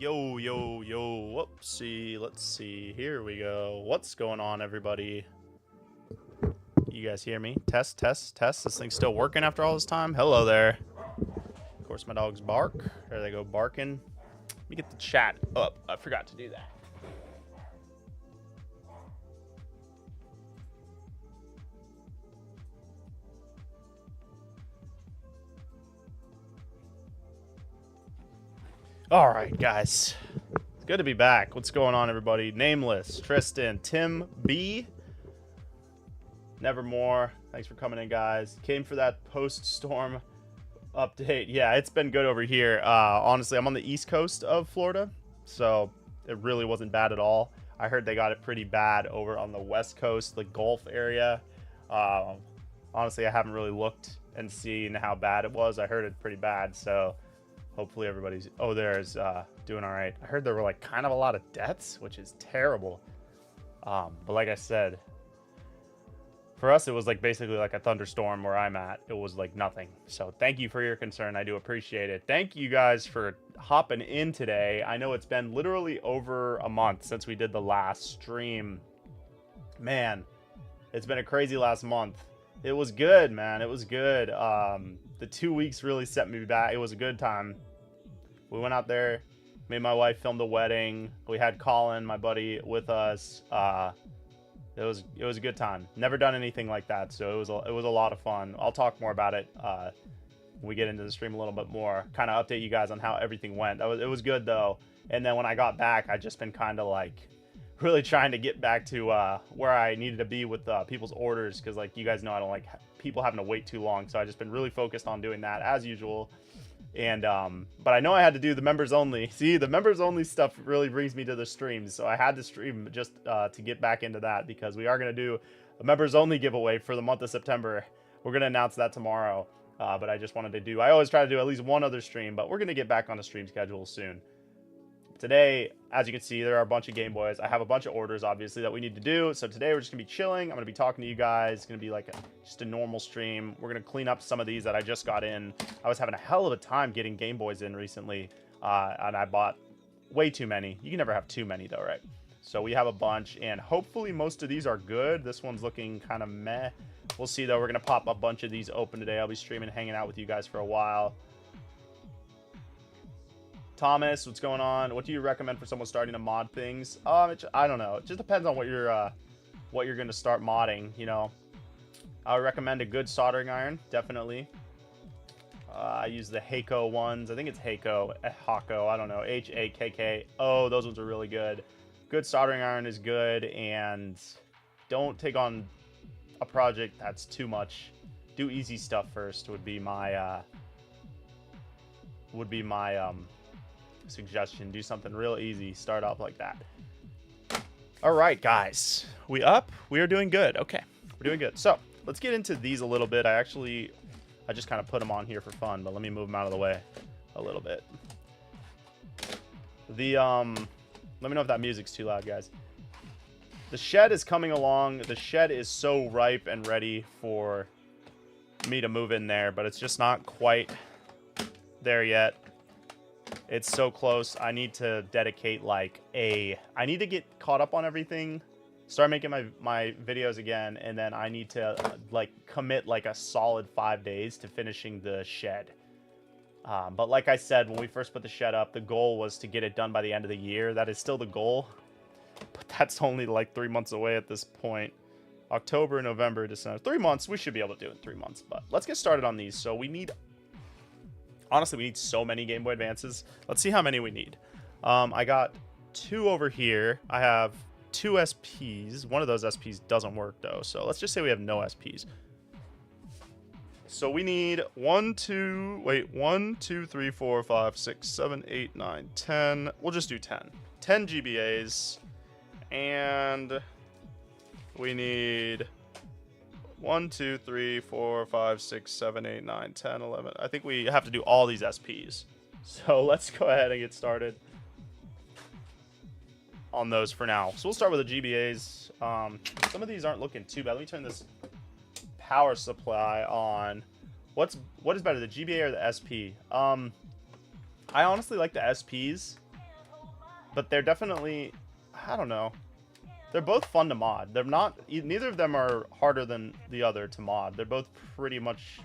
Yo, yo, yo, whoopsie, let's see, here we go. What's going on, everybody? You guys hear me? Test, test, test. This thing's still working after all this time? Hello there. Of course, my dogs bark. There they go, barking. Let me get the chat up. I forgot to do that. All right, guys. It's good to be back. What's going on, everybody? Nameless, Tristan, Tim B, Nevermore. Thanks for coming in, guys. Came for that post-storm update. Yeah, it's been good over here. Honestly, I'm on the east coast of Florida, so it really wasn't bad at all. I heard they got it pretty bad over on the west coast, the Gulf area. Honestly, I haven't really looked and seen how bad it was. I heard it pretty bad, so hopefully everybody's doing all right. I heard there were like kind of a lot of deaths, which is terrible. But like I said, for us, it was like basically like a thunderstorm where I'm at. It was like nothing. So thank you for your concern. I do appreciate it. Thank you guys for hopping in today. I know it's been literally over a month since we did the last stream. Man, it's been a crazy last month. It was good, man. It was good. The 2 weeks really set me back. It was a good time. We went out there, me and my wife filmed the wedding. We had Colin, my buddy, with us. It was a good time. Never done anything like that, so it was a lot of fun. I'll talk more about it when we get into the stream a little bit more. Kind of update you guys on how everything went. It was good though. And then when I got back, I just been kind of like really trying to get back to where I needed to be with people's orders, because like you guys know I don't like people having to wait too long. So I just been really focused on doing that as usual. And but I know I had to do the members only. See, the members only stuff really brings me to the streams, so I had to stream just to get back into that, because we are going to do a members only giveaway for the month of September. We're going to announce that tomorrow, but I just wanted to I always try to do at least one other stream, but we're going to get back on the stream schedule soon. Today, as you can see, there are a bunch of Game Boys. I have a bunch of orders, obviously, that we need to do. So today we're just going to be chilling. I'm going to be talking to you guys. It's going to be like just a normal stream. We're going to clean up some of these that I just got in. I was having a hell of a time getting Game Boys in recently, and I bought way too many. You can never have too many, though, right? So we have a bunch, and hopefully most of these are good. This one's looking kind of meh. We'll see, though. We're going to pop a bunch of these open today. I'll be streaming, hanging out with you guys for a while. Thomas, what's going on? What do you recommend for someone starting to mod things? I don't know. It just depends on what you're going to start modding. You know, I would recommend a good soldering iron, definitely. I use the Hakko ones. I think it's Hakko, I don't know, Hakko. Those ones are really good. Good soldering iron is good, and don't take on a project that's too much. Do easy stuff first would be my suggestion. Do something real easy. Start off like that. All right, guys. We up? We are doing good. Okay. We're doing good. So let's get into these a little bit. I just kind of put them on here for fun, but let me move them out of the way a little bit. Let me know if that music's too loud, guys. The shed is coming along. The shed is so ripe and ready for me to move in there, but it's just not quite there yet. It's so close. I need to dedicate I need to get caught up on everything, start making my videos again, and then I need to commit like a solid 5 days to finishing the shed. But like I said, when we first put the shed up, the goal was to get it done by the end of the year. That is still the goal, but that's only like 3 months away at this point. October, November, December, 3 months. We should be able to do it in 3 months, but let's get started on these. So honestly, we need so many Game Boy Advances. Let's see how many we need. I got 2 over here. I have 2 SPs. One of those SPs doesn't work, though. So let's just say we have no SPs. So we need 1, 2, 3, 4, 5, 6, 7, 8, 9, 10. We'll just do 10. 10 GBAs. And we need 1, 2, 3, 4, 5, 6, 7, 8, 9, 10, 11. I think we have to do all these SPs. So let's go ahead and get started on those for now. So we'll start with the GBAs. Some of these aren't looking too bad. Let me turn this power supply on. What is better, the GBA or the SP? I honestly like the SPs. but they're definitely, I don't know. They're both fun to mod. They're not, neither of them are harder than the other to mod. They're both pretty much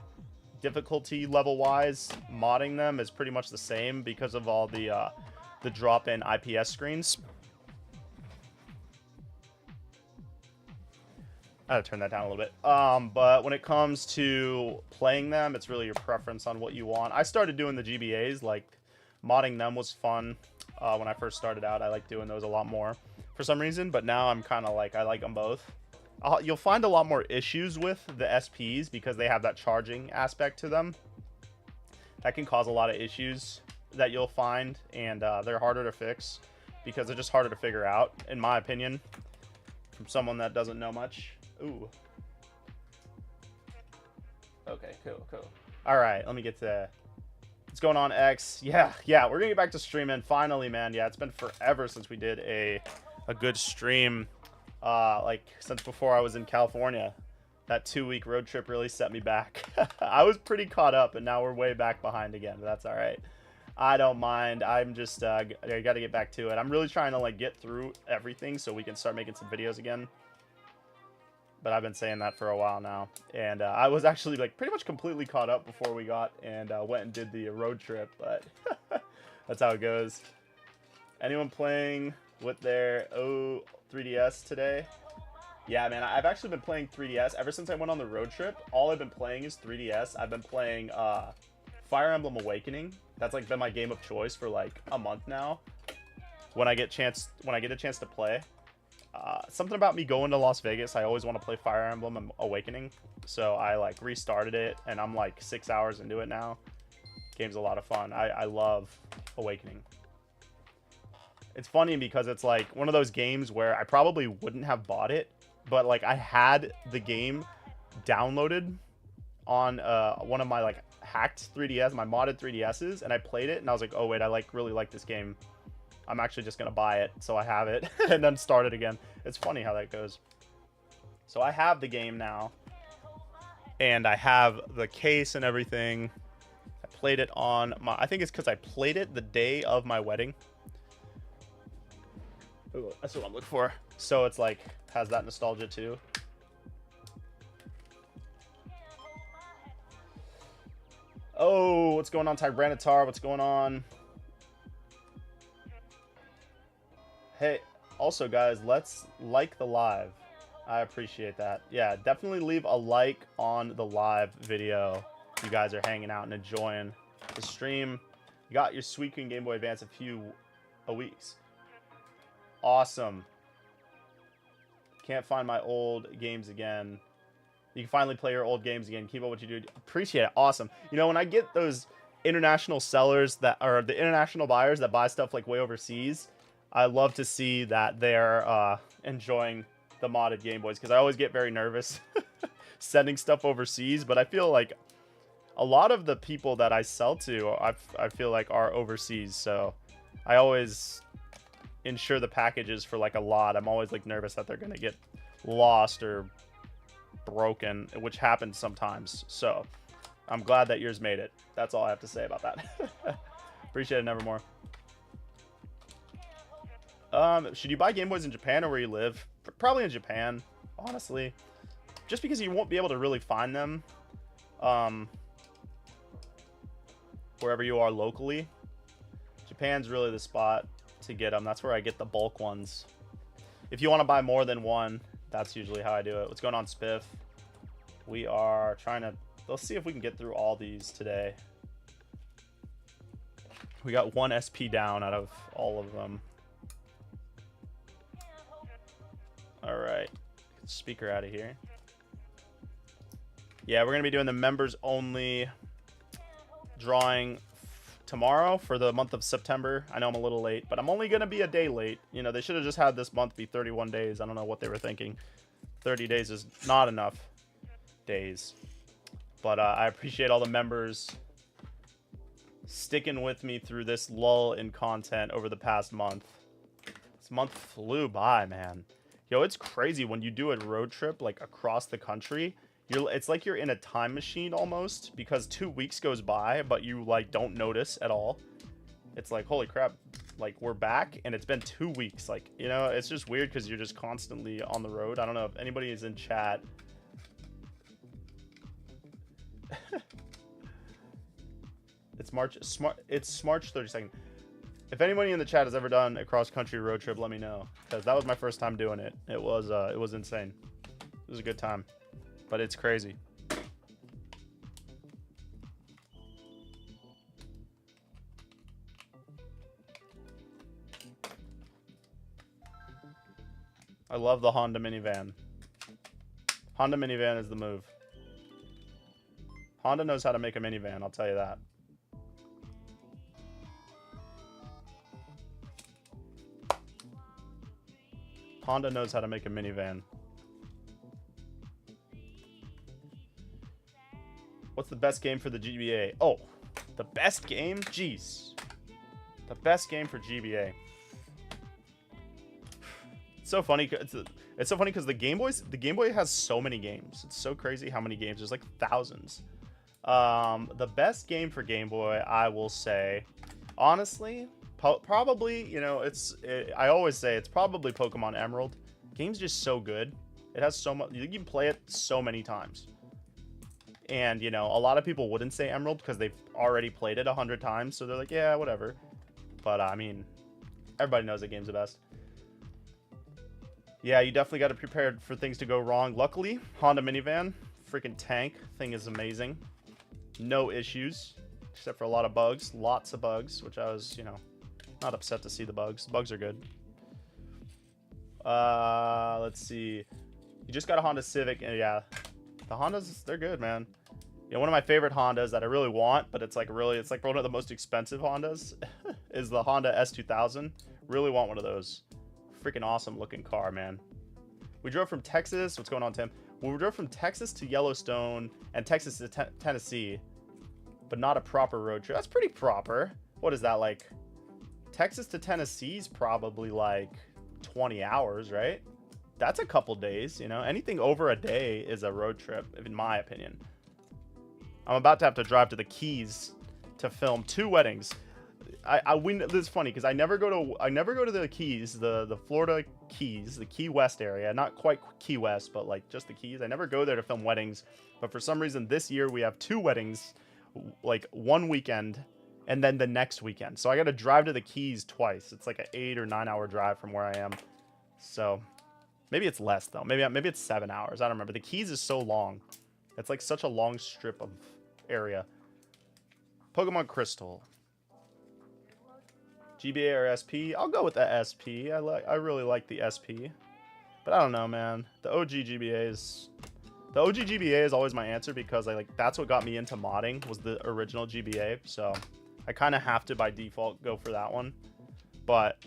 difficulty level wise. Modding them is pretty much the same because of all the drop-in IPS screens. I gotta turn that down a little bit. But when it comes to playing them, it's really your preference on what you want. I started doing the GBAs, like modding them was fun. When I first started out, I liked doing those a lot more for some reason, but now I'm kind of like, I like them both. You'll find a lot more issues with the SPs because they have that charging aspect to them. That can cause a lot of issues that you'll find, and they're harder to fix because they're just harder to figure out, in my opinion, from someone that doesn't know much. Ooh. Okay, cool. All right, let me get to... What's going on, X? Yeah, we're gonna get back to streaming finally, man. Yeah, it's been forever since we did a good stream, like since before I was in California. That 2-week road trip really set me back. I was pretty caught up, and now we're way back behind again, but that's all right. I don't mind. I'm just I got to get back to it. I'm really trying to like get through everything so we can start making some videos again. But I've been saying that for a while now, and I was actually like pretty much completely caught up before we got and went and did the road trip, but that's how it goes. Anyone playing with their 3DS today? Yeah, man, I've actually been playing 3DS ever since I went on the road trip. All I've been playing is 3DS. I've been playing Fire Emblem Awakening. That's like been my game of choice for like a month now. When I get a chance to play. Something about me going to Las Vegas, I always want to play Fire Emblem Awakening, so I like restarted it, and I'm like 6 hours into it now. Game's a lot of fun. I love Awakening. It's funny because it's like one of those games where I probably wouldn't have bought it, but like I had the game downloaded on one of my like hacked 3DS, my modded 3DSs, and I played it, and I was like, oh wait, I really like this game. I'm actually just going to buy it, so I have it, and then start it again. It's funny how that goes. So I have the game now, and I have the case and everything. I played it on my... I think it's because I played it the day of my wedding. Ooh, that's what I'm looking for. So it's like, has that nostalgia too. Oh, what's going on, Tyranitar? What's going on? Hey, also guys, let's like the live. I appreciate that. Yeah, definitely leave a like on the live video. You guys are hanging out and enjoying the stream. You got your Sweet Queen Game Boy Advance a few weeks. Awesome. Can't find my old games again. You can finally play your old games again. Keep up what you do. Appreciate it. Awesome. You know, when I get those international sellers that are the international buyers that buy stuff like way overseas, I love to see that they're enjoying the modded Game Boys, because I always get very nervous sending stuff overseas, but I feel like a lot of the people that I sell to, I feel like are overseas, so I always insure the packages for like a lot. I'm always like nervous that they're gonna get lost or broken, which happens sometimes, so I'm glad that yours made it. That's all I have to say about that. Appreciate it, Nevermore. Should you buy Game Boys in Japan or where you live? Probably in Japan, honestly. Just because you won't be able to really find them wherever you are locally. Japan's really the spot to get them. That's where I get the bulk ones. If you want to buy more than one, that's usually how I do it. What's going on, Spiff? We are trying to... Let's see if we can get through all these today. We got one SP down out of all of them. All right, speaker out of here. Yeah, we're gonna be doing the members only drawing tomorrow for the month of September. I know I'm a little late, but I'm only gonna be a day late. You know, they should have just had this month be 31 days. I don't know what they were thinking. 30 days is not enough days. But I appreciate all the members sticking with me through this lull in content over the past month. This month flew by, man. Yo, it's crazy when you do a road trip like across the country. It's like you're in a time machine almost, because 2 weeks goes by, but you like don't notice at all. It's like, holy crap, like we're back, and it's been 2 weeks. Like, you know, it's just weird because you're just constantly on the road. I don't know if anybody is in chat. It's March 32nd. If anybody in the chat has ever done a cross-country road trip, let me know, because that was my first time doing it. It was insane. It was a good time, but it's crazy. I love the Honda minivan. Honda minivan is the move. Honda knows how to make a minivan, I'll tell you that. Honda knows how to make a minivan. What's the best game for the GBA? Oh, the best game? Jeez. The best game for GBA. It's so funny. It's so funny because the Game Boy has so many games. It's so crazy how many games. There's like thousands. The best game for Game Boy, I will say, honestly, probably, you know, I always say it's probably Pokemon Emerald. Game's just so good. It has so much. You can play it so many times. And, you know, a lot of people wouldn't say Emerald because they've already played it 100 times. So they're like, yeah, whatever. But, I mean, everybody knows that game's the best. Yeah, you definitely got to prepare for things to go wrong. Luckily, Honda minivan, freaking tank. Thing is amazing. No issues, except for a lot of bugs. Lots of bugs, which I was, you know, not upset to see the bugs. Bugs are good. Let's see. You just got a Honda Civic, and yeah, the Hondas, they're good, man. You know, one of my favorite Hondas that I really want, but it's like one of the most expensive Hondas, is the Honda S2000. Really want one of those. Freaking awesome looking car, man. We drove from Texas. What's going on, Tim? Well, we drove from Texas to Yellowstone and Texas to Tennessee, but not a proper road trip. That's pretty proper. What is that, like? Texas to Tennessee is probably like 20 hours, right? That's a couple days, you know? Anything over a day is a road trip, in my opinion. I'm about to have to drive to the Keys to film 2 weddings. This is funny because I never go to the Keys, the Florida Keys, the Key West area. Not quite Key West, but like just the Keys. I never go there to film weddings. But for some reason this year we have 2 weddings, like one weekend and then the next weekend. So I got to drive to the Keys twice. It's like an 8 or 9 hour drive from where I am. So maybe it's less though. Maybe it's 7 hours. I don't remember. The Keys is so long. It's like such a long strip of area. Pokemon Crystal. GBA or SP? I'll go with the SP. I really like the SP. But I don't know, man. The OG GBA is always my answer because that's what got me into modding, was the original GBA. So I kind of have to by default go for that one. But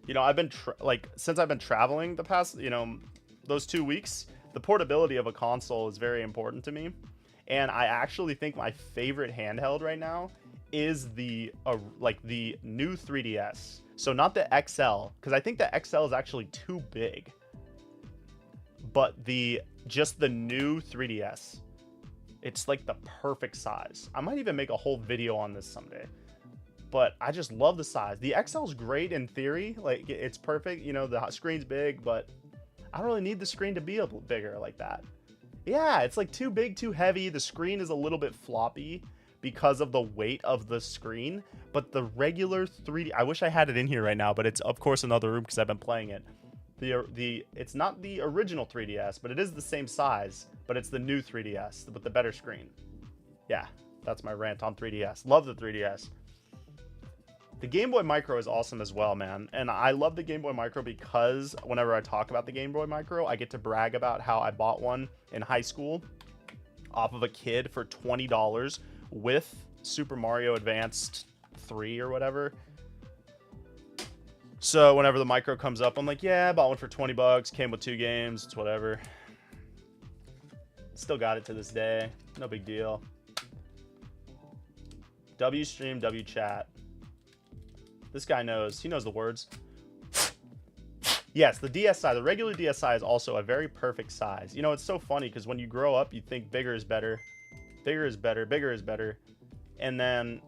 you know, I've been since I've been traveling the past, you know, those 2 weeks, the portability of a console is very important to me. And I actually think my favorite handheld right now is the new 3DS. So not the XL, because I think the XL is actually too big. But just the new 3DS. It's like the perfect size. I might even make a whole video on this someday. But I just love the size. The XL is great in theory. Like, it's perfect. You know, the screen's big, but I don't really need the screen to be a little bigger like that. Yeah, it's like too big, too heavy. The screen is a little bit floppy because of the weight of the screen, but the regular 3D, I wish I had it in here right now, but it's of course another room because I've been playing it. It's not the original 3DS, but it is the same size, but it's the new 3DS with the better screen. Yeah, that's my rant on 3DS. Love the 3DS. The Game Boy Micro is awesome as well, man. And I love the Game Boy Micro because whenever I talk about the Game Boy Micro, I get to brag about how I bought one in high school off of a kid for $20 with Super Mario Advanced 3 or whatever. So whenever the Micro comes up, I'm like, yeah, I bought one for 20 bucks. Came with 2 games. It's whatever. Still got it to this day. No big deal. W stream, W chat. This guy knows. He knows the words. Yes, the DSi, the regular DSi is also a very perfect size. You know, it's so funny because when you grow up, you think bigger is better. Bigger is better. Bigger is better. And then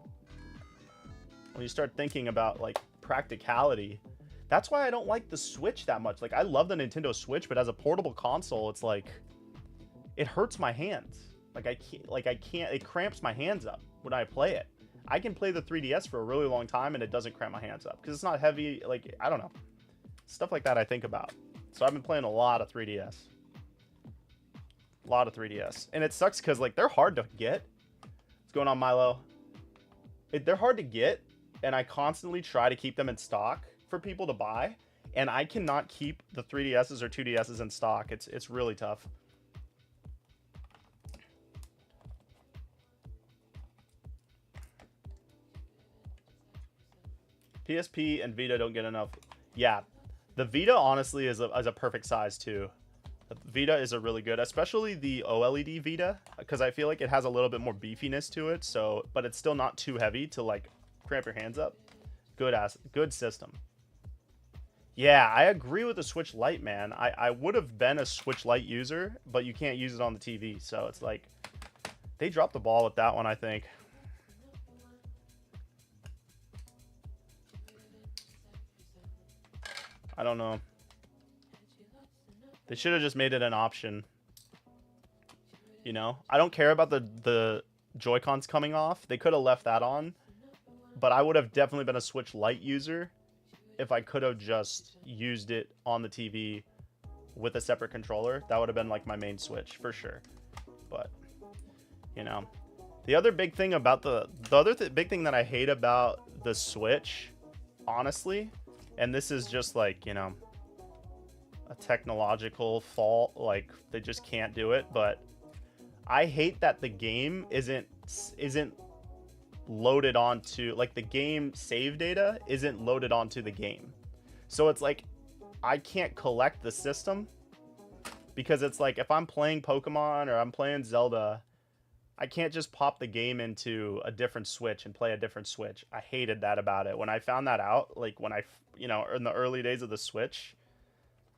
when you start thinking about, like, practicality. That's why I don't like the Switch that much. Like, I love the Nintendo Switch, but as a portable console, it's like, it hurts my hands. Like, I can't, it cramps my hands up when I play it. I can play the 3DS for a really long time and it doesn't cramp my hands up because it's not heavy. Like, I don't know. Stuff like that I think about. So I've been playing a lot of 3DS. A lot of 3DS. And it sucks because, like, they're hard to get. What's going on, Milo? They're hard to get, and I constantly try to keep them in stock for people to buy, and I cannot keep the 3DSs or 2DSs in stock. It's really tough. PSP and Vita don't get enough. Yeah, the Vita honestly is a perfect size too. The Vita is a really good, especially the OLED Vita, because I feel like it has a little bit more beefiness to it. So, but it's still not too heavy to like cramp your hands up. Good system. Yeah, I agree with the Switch Lite, man. I would have been a Switch Lite user, but you can't use it on the TV. So it's like they dropped the ball with that one, I think. I don't know. They should have just made it an option. You know? I don't care about the Joy-Cons coming off. They could have left that on. But I would have definitely been a Switch Lite user if I could have just used it on the TV with a separate controller. That would have been like my main Switch for sure. But, you know. The other big thing about big thing that I hate about the Switch, honestly, and this is just like, you know, a technological fault, like they just can't do it, but I hate that the game isn't loaded onto, like, the game save data isn't loaded onto the game. So it's like I can't collect the system because it's like if I'm playing Pokemon or I'm playing Zelda, I can't just pop the game into a different Switch and play a different Switch. I hated that about it. When I found that out, like when I, you know, in the early days of the Switch,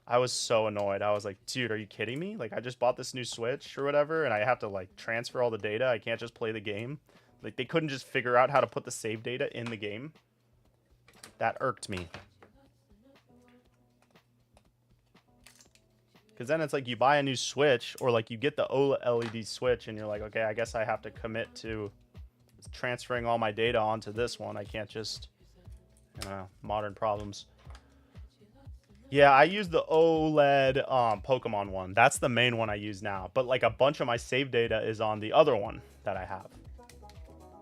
I was so annoyed. I was like, dude, are you kidding me? Like, I just bought this new Switch or whatever, and I have to, like, transfer all the data. I can't just play the game. Like, they couldn't just figure out how to put the save data in the game. That irked me. Because then it's like you buy a new Switch, or, like, you get the OLED Switch, and you're like, okay, I guess I have to commit to transferring all my data onto this one. I can't just, you know, modern problems. Yeah, I use the OLED Pokemon one. That's the main one I use now. But like a bunch of my save data is on the other one that I have.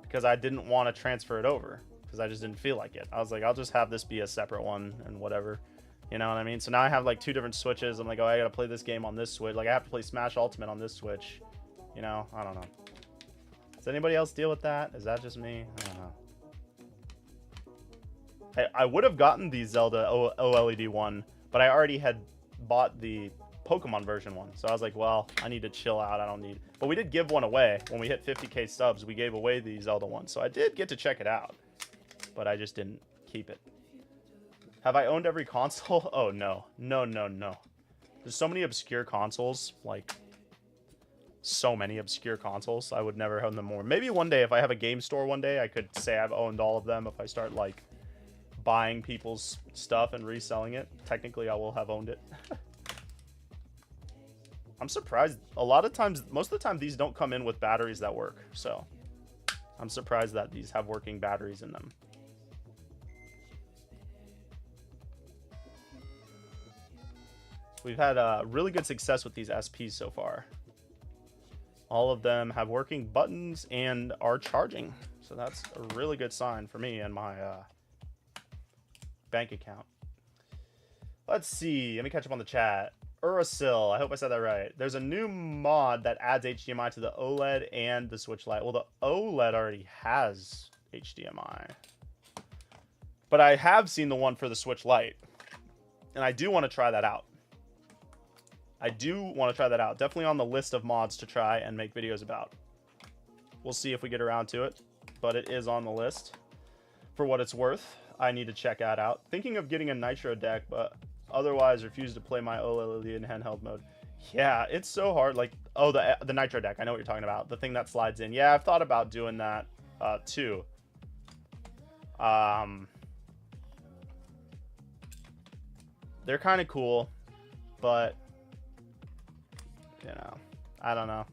Because I didn't want to transfer it over. Because I just didn't feel like it. I was like, I'll just have this be a separate one and whatever. You know what I mean? So now I have like 2 different Switches. I'm like, oh, I gotta play this game on this Switch. Like, I have to play Smash Ultimate on this Switch. You know? I don't know. Does anybody else deal with that? Is that just me? I don't know. I would have gotten the Zelda OLED one, but I already had bought the Pokemon version one. So I was like, well, I need to chill out. I don't need... But we did give one away. When we hit 50k subs, we gave away the Zelda one. So I did get to check it out. But I just didn't keep it. Have I owned every console? Oh, no. No, no, no. There's so many obscure consoles. Like, so many obscure consoles. I would never own them more. Maybe one day, if I have a game store one day, I could say I've owned all of them. If I start, like, buying people's stuff and reselling it, technically I will have owned it. I'm surprised. A lot of times, most of the time, these don't come in with batteries that work. So I'm surprised that these have working batteries in them. We've had really good success with these SPs so far. All of them have working buttons and are charging. So that's a really good sign for me and my bank account. Let's see. Let me catch up on the chat. Uracil, I hope I said that right. There's a new mod that adds HDMI to the OLED and the Switch Lite. Well, the OLED already has HDMI. But I have seen the one for the Switch Lite. And I do want to try that out. I do want to try that out. Definitely on the list of mods to try and make videos about. We'll see if we get around to it. But it is on the list. For what it's worth, I need to check that out. Thinking of getting a Nitro deck, but otherwise refuse to play my OLED in handheld mode. Yeah, it's so hard. Like, oh, the Nitro deck. I know what you're talking about. The thing that slides in. Yeah, I've thought about doing that too. They're kind of cool, but, you know, I don't know.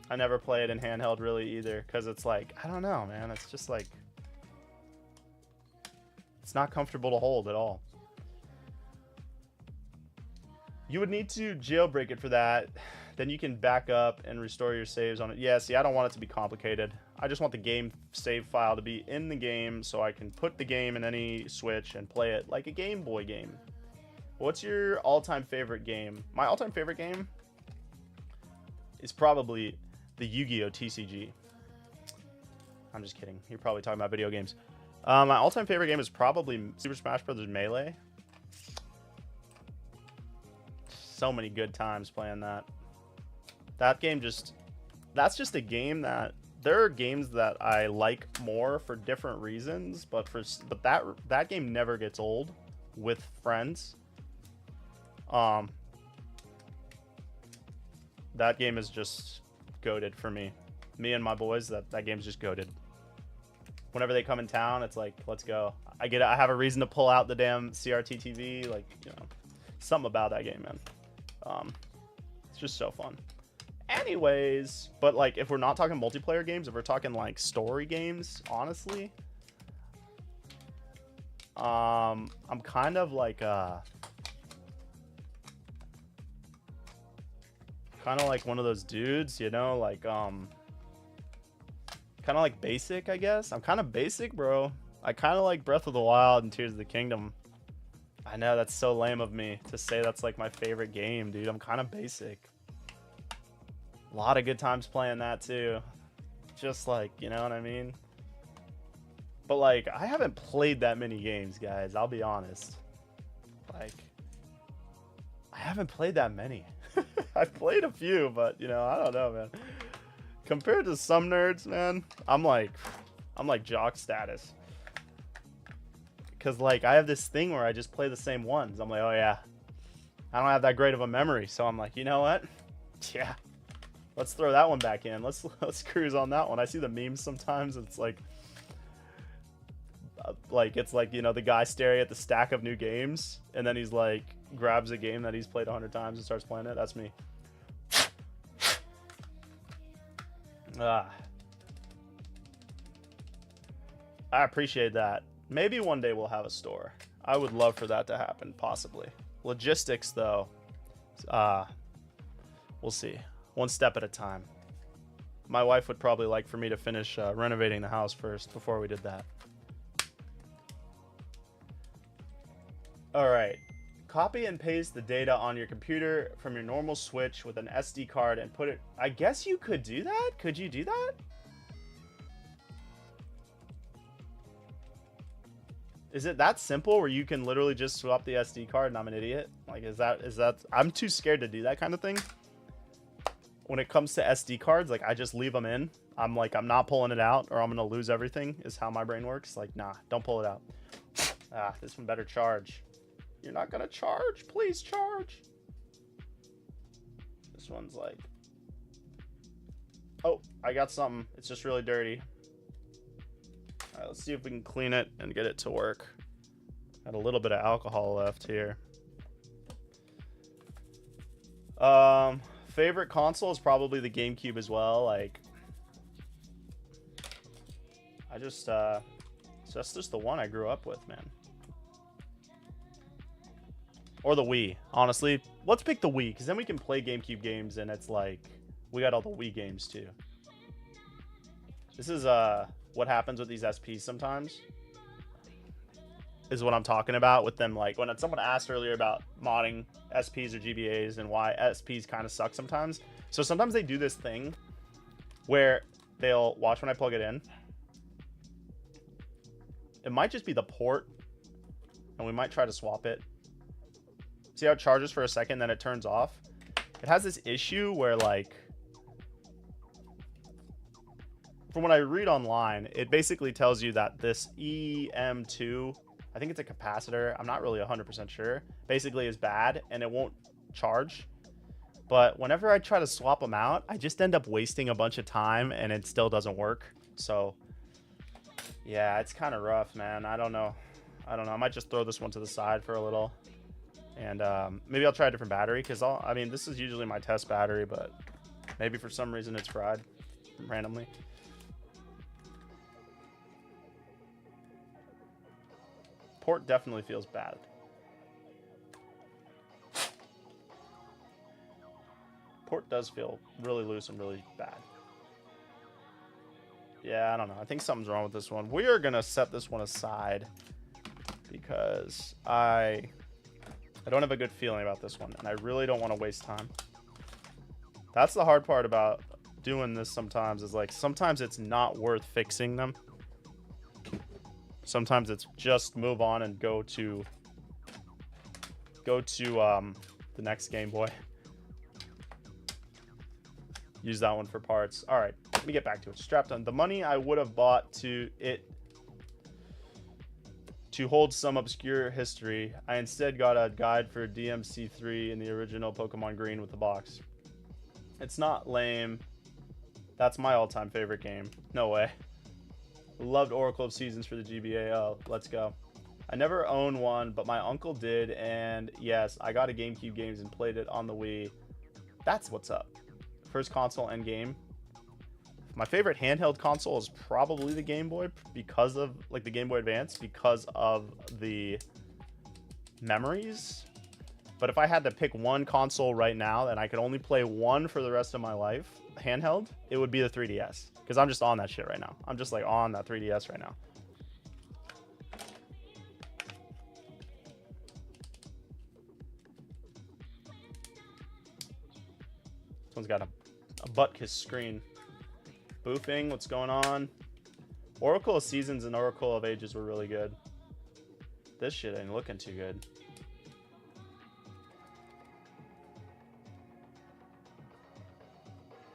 I never play it in handheld really either, because it's like, I don't know, man. It's just like, it's not comfortable to hold at all. You would need to jailbreak it for that. Then you can back up and restore your saves on it. Yeah, see, I don't want it to be complicated. I just want the game save file to be in the game so I can put the game in any Switch and play it like a Game Boy game. What's your all-time favorite game? My all-time favorite game is probably the Yu-Gi-Oh! TCG. I'm just kidding. You're probably talking about video games. My all-time favorite game is probably Super Smash Bros. Melee. So many good times playing that. That game that's just a game that, there are games that I like more for different reasons, but that game never gets old with friends. That game is just goated for me. Me and my boys, that game's just goated. Whenever they come in town, it's like, let's go. I have a reason to pull out the damn CRT TV, like, you know, something about that game, man. It's just so fun. Anyways, but like, if we're not talking multiplayer games, if we're talking like story games, honestly, I'm kind of like one of those dudes, you know, like kind of like basic, I guess. I'm kind of basic, bro. I kind of like Breath of the Wild and Tears of the Kingdom. I know that's so lame of me to say that's like my favorite game, dude. I'm kind of basic. A lot of good times playing that too. Just like, you know what I mean? But like, I haven't played that many games, guys. I'll be honest. Like, I haven't played that many. I've played a few, but you know, I don't know, man. Compared to some nerds, man, I'm like jock status. Because like, I have this thing where I just play the same ones. I'm like, oh yeah, I don't have that great of a memory, so I'm like, you know what? Yeah, let's throw that one back in. Let's cruise on that one. I see the memes sometimes. It's like it's like, you know, the guy staring at the stack of new games, and then he's like grabs a game that he's played 100 times and starts playing it. That's me. I appreciate that. Maybe one day we'll have a store. I would love for that to happen, possibly. Logistics, though, we'll see. One step at a time. My wife would probably like for me to finish renovating the house first before we did that. All right. Copy and paste the data on your computer from your normal Switch with an SD card and put it... I guess you could do that? Could you do that? Is it that simple where you can literally just swap the SD card and I'm an idiot? Like, is that... I'm too scared to do that kind of thing. When it comes to SD cards, like, I just leave them in. I'm like, I'm not pulling it out or I'm going to lose everything, is how my brain works. Like, nah, don't pull it out. This one better charge. You're not going to charge? Please charge. This one's like... Oh, I got something. It's just really dirty. All right, let's see if we can clean it and get it to work. Got a little bit of alcohol left here. Favorite console is probably the GameCube as well. Like, it's just the one I grew up with, man. Or the Wii, honestly. Let's pick the Wii, because then we can play GameCube games, and it's like, we got all the Wii games too. This is what happens with these SPs sometimes. Is what I'm talking about with them. Like, when someone asked earlier about modding SPs or GBAs and why SPs kind of suck sometimes. So sometimes they do this thing where they'll watch when I plug it in. It might just be the port, and we might try to swap it. See how it charges for a second, then it turns off? It has this issue where, like, from what I read online, it basically tells you that this EM2, I think it's a capacitor, I'm not really 100% sure, basically is bad and it won't charge. But whenever I try to swap them out, I just end up wasting a bunch of time and it still doesn't work. So Yeah, it's kind of rough, man. I don't know. I might just throw this one to the side for a little. And maybe I'll try a different battery, because I mean, this is usually my test battery, but maybe for some reason it's fried randomly. Port definitely feels bad. Port does feel really loose and really bad. Yeah, I don't know. I think something's wrong with this one. We are going to set this one aside because I don't have a good feeling about this one, and I really don't want to waste time. That's the hard part about doing this sometimes, is like sometimes it's not worth fixing them. Sometimes it's just move on and go to the next Game Boy. Use that one for parts. All right, let me get back to it. Strapped on. The money I would have bought to hold some obscure history, I instead got a guide for DMC3 in the original Pokemon Green with the box. It's not lame. That's my all-time favorite game. No way. Loved Oracle of Seasons for the GBA. Oh, let's go. I never owned one, but my uncle did, and yes, I got a GameCube games and played it on the Wii. That's what's up. First console and game. My favorite handheld console is probably the Game Boy, because of like the Game Boy Advance, because of the memories. But if I had to pick one console right now and I could only play one for the rest of my life, handheld, it would be the 3DS, because I'm just on that shit right now. I'm just like on that 3DS right now. This one's got a butt kiss screen. Boofing, what's going on? Oracle of Seasons and Oracle of Ages were really good. This shit ain't looking too good.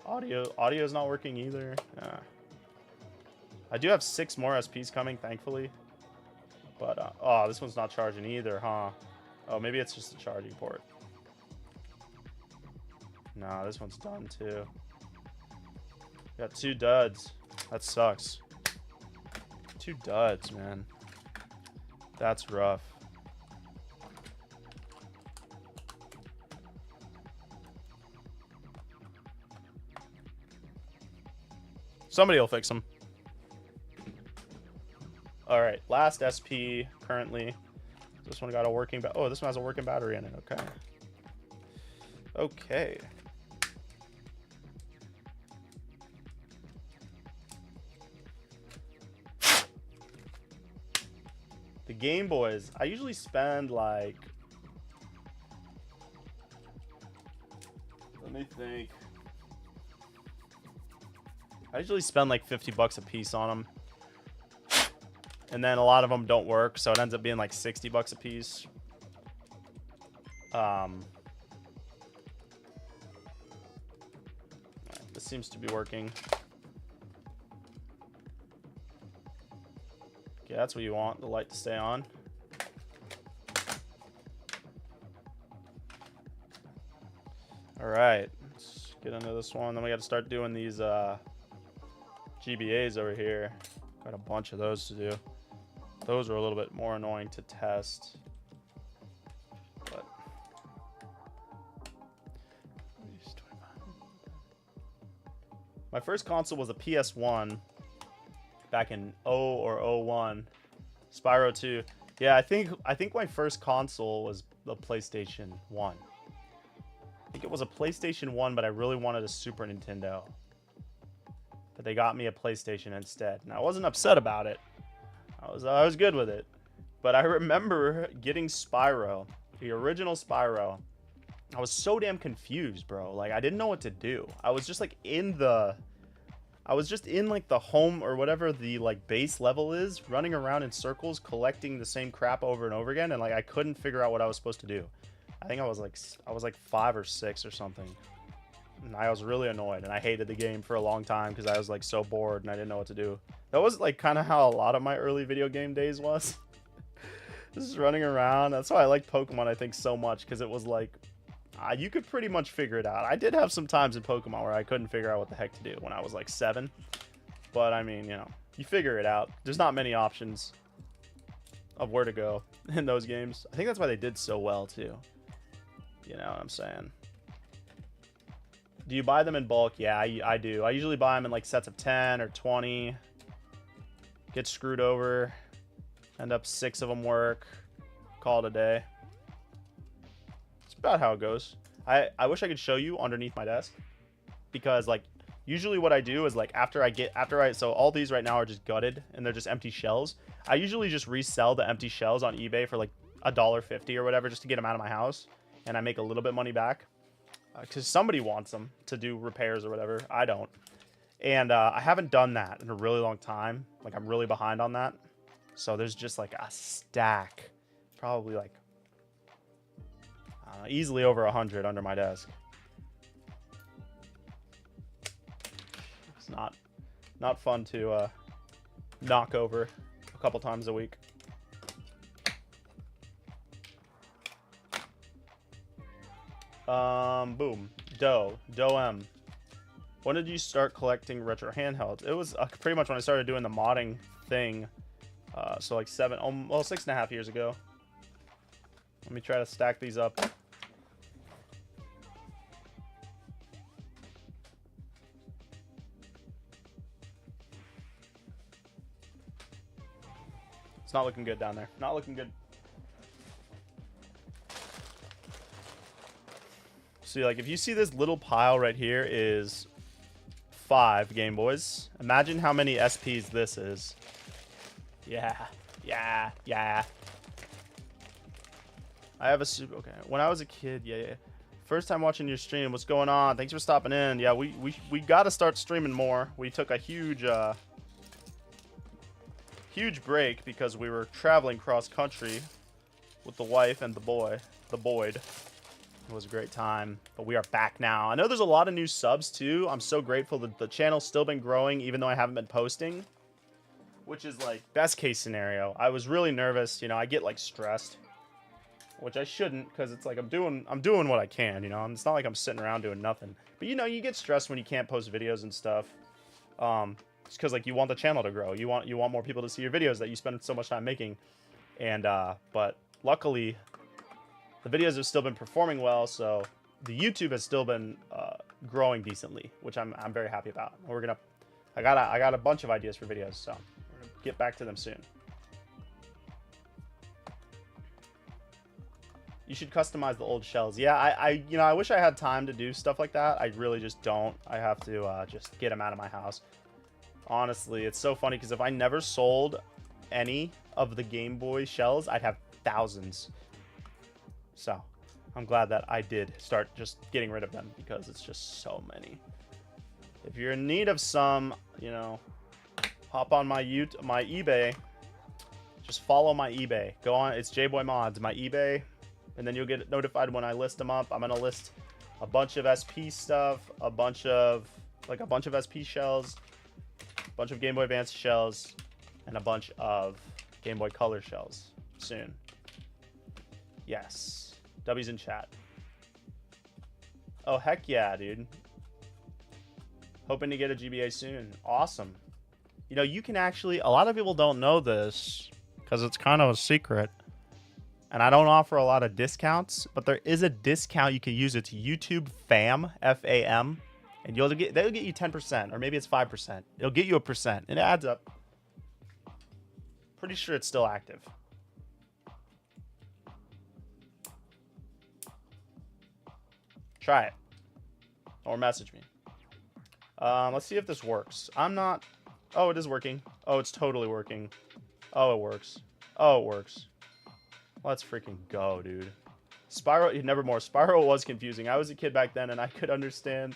Audio's not working either. I do have 6 more SPs coming, thankfully. But, oh, this one's not charging either, huh? Oh, maybe it's just a charging port. No, this one's done too. Got 2 duds. That sucks. 2 duds, man. That's rough. Somebody will fix them. All right, last SP currently. This one got a working oh, this one has a working battery in it. Okay. Okay. The Game Boys, I usually spend like, let me think. I usually spend like 50 bucks a piece on them. And then a lot of them don't work, so it ends up being like 60 bucks a piece. This seems to be working. Okay, that's what you want, the light to stay on. All right, let's get into this one. Then we got to start doing these GBAs over here. Got a bunch of those to do. Those are a little bit more annoying to test. But my first console was a PS1 back in 0 or 01. Spyro 2. Yeah, I think my first console was the PlayStation 1. I think it was a PlayStation 1, but I really wanted a Super Nintendo. But they got me a PlayStation instead. And I wasn't upset about it. I was good with it. But I remember getting Spyro, the original Spyro. I was so damn confused, bro. Like, I didn't know what to do. I was just like like the home or whatever the like base level is, running around in circles collecting the same crap over and over again, and like I couldn't figure out what I was supposed to do. I think I was like 5 or 6 or something. And I was really annoyed, and I hated the game for a long time because I was like so bored and I didn't know what to do. That was like kind of how a lot of my early video game days was. Just running around. That's why I like Pokemon, I think, so much, because it was like you could pretty much figure it out. I did have some times in Pokemon where I couldn't figure out what the heck to do when I was like 7. But, I mean, you figure it out. There's not many options of where to go in those games. I think that's why they did so well, too. You know what I'm saying? Do you buy them in bulk? Yeah, I do. I usually buy them in, like, sets of 10 or 20. Get screwed over. End up 6 of them work. Call it a day. It's about how it goes. I wish I could show you underneath my desk. Because, like, usually what I do is, like, so all these right now are just gutted and they're just empty shells. I usually just resell the empty shells on eBay for like $1.50 or whatever just to get them out of my house, and I make a little bit money back because somebody wants them to do repairs or whatever. I don't, and I haven't done that in a really long time. Like, I'm really behind on that, so there's just like a stack, probably like easily over 100 under my desk. It's not fun to knock over a couple times a week. Boom. Doem. When did you start collecting retro handhelds? It was pretty much when I started doing the modding thing. So like 6.5 years ago. Let me try to stack these up. It's not looking good down there. Not looking good. See, like, if you see this little pile right here is 5 Game Boys. Imagine how many SPs this is. Yeah. I have a super. Okay. When I was a kid, yeah. First time watching your stream. What's going on? Thanks for stopping in. Yeah, we got to start streaming more. We took a huge break because we were traveling cross country with the wife and the boyd. It was a great time, but we are back now. I know there's a lot of new subs too. I'm so grateful that the channel's still been growing even though I haven't been posting, which is like best case scenario. I was really nervous, I get like stressed, which I shouldn't, because it's like I'm doing what I can, It's not like I'm sitting around doing nothing. But you get stressed when you can't post videos and stuff. It's because like you want the channel to grow. You want more people to see your videos that you spend so much time making. And but luckily the videos have still been performing well, so the YouTube has still been growing decently, which I'm very happy about. I got a bunch of ideas for videos, so we're gonna get back to them soon. You should customize the old shells. Yeah, I wish I had time to do stuff like that. I really just don't. I have to just get them out of my house. Honestly, it's so funny because if I never sold any of the Game Boy shells, I'd have thousands. So I'm glad that I did start just getting rid of them because it's just so many. If you're in need of some, hop on my eBay. Just follow my eBay. Go on, it's JBoy Mods, my eBay, and then you'll get notified when I list them up. I'm gonna list a bunch of SP stuff, a bunch of SP shells, a bunch of Game Boy Advance shells, and a bunch of Game Boy Color shells soon. Yes. W's in chat. Oh, heck yeah, dude. Hoping to get a GBA soon. Awesome. You can actually, a lot of people don't know this because it's kind of a secret. And I don't offer a lot of discounts, but there is a discount you can use. It's YouTube FAM, F-A-M. And they'll get you 10%, or maybe it's 5%. It'll get you 1%, and it adds up. Pretty sure it's still active. Try it. Or message me. Let's see if this works. Oh, it is working. Oh, it's totally working. Oh, it works. Oh, it works. Let's freaking go, dude. Spyro, Nevermore. Spyro was confusing. I was a kid back then, and I couldn't understand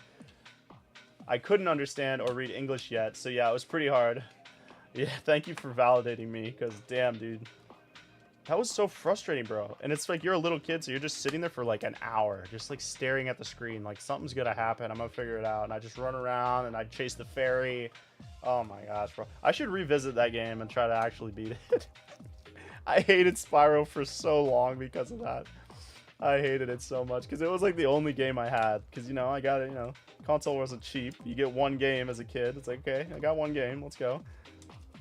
or read English yet. So yeah, it was pretty hard. Yeah, thank you for validating me, because damn, dude. That was so frustrating, bro. And it's like you're a little kid, so you're just sitting there for like an hour, just like staring at the screen, like something's gonna happen. I'm gonna figure it out. And I just run around and I chase the fairy. Oh my gosh, bro. I should revisit that game and try to actually beat it. I hated Spyro for so long because of that. I hated it so much because it was like the only game I had. Because, you know, I got it, you know, console wasn't cheap. You get one game as a kid. It's like, okay, I got one game. Let's go.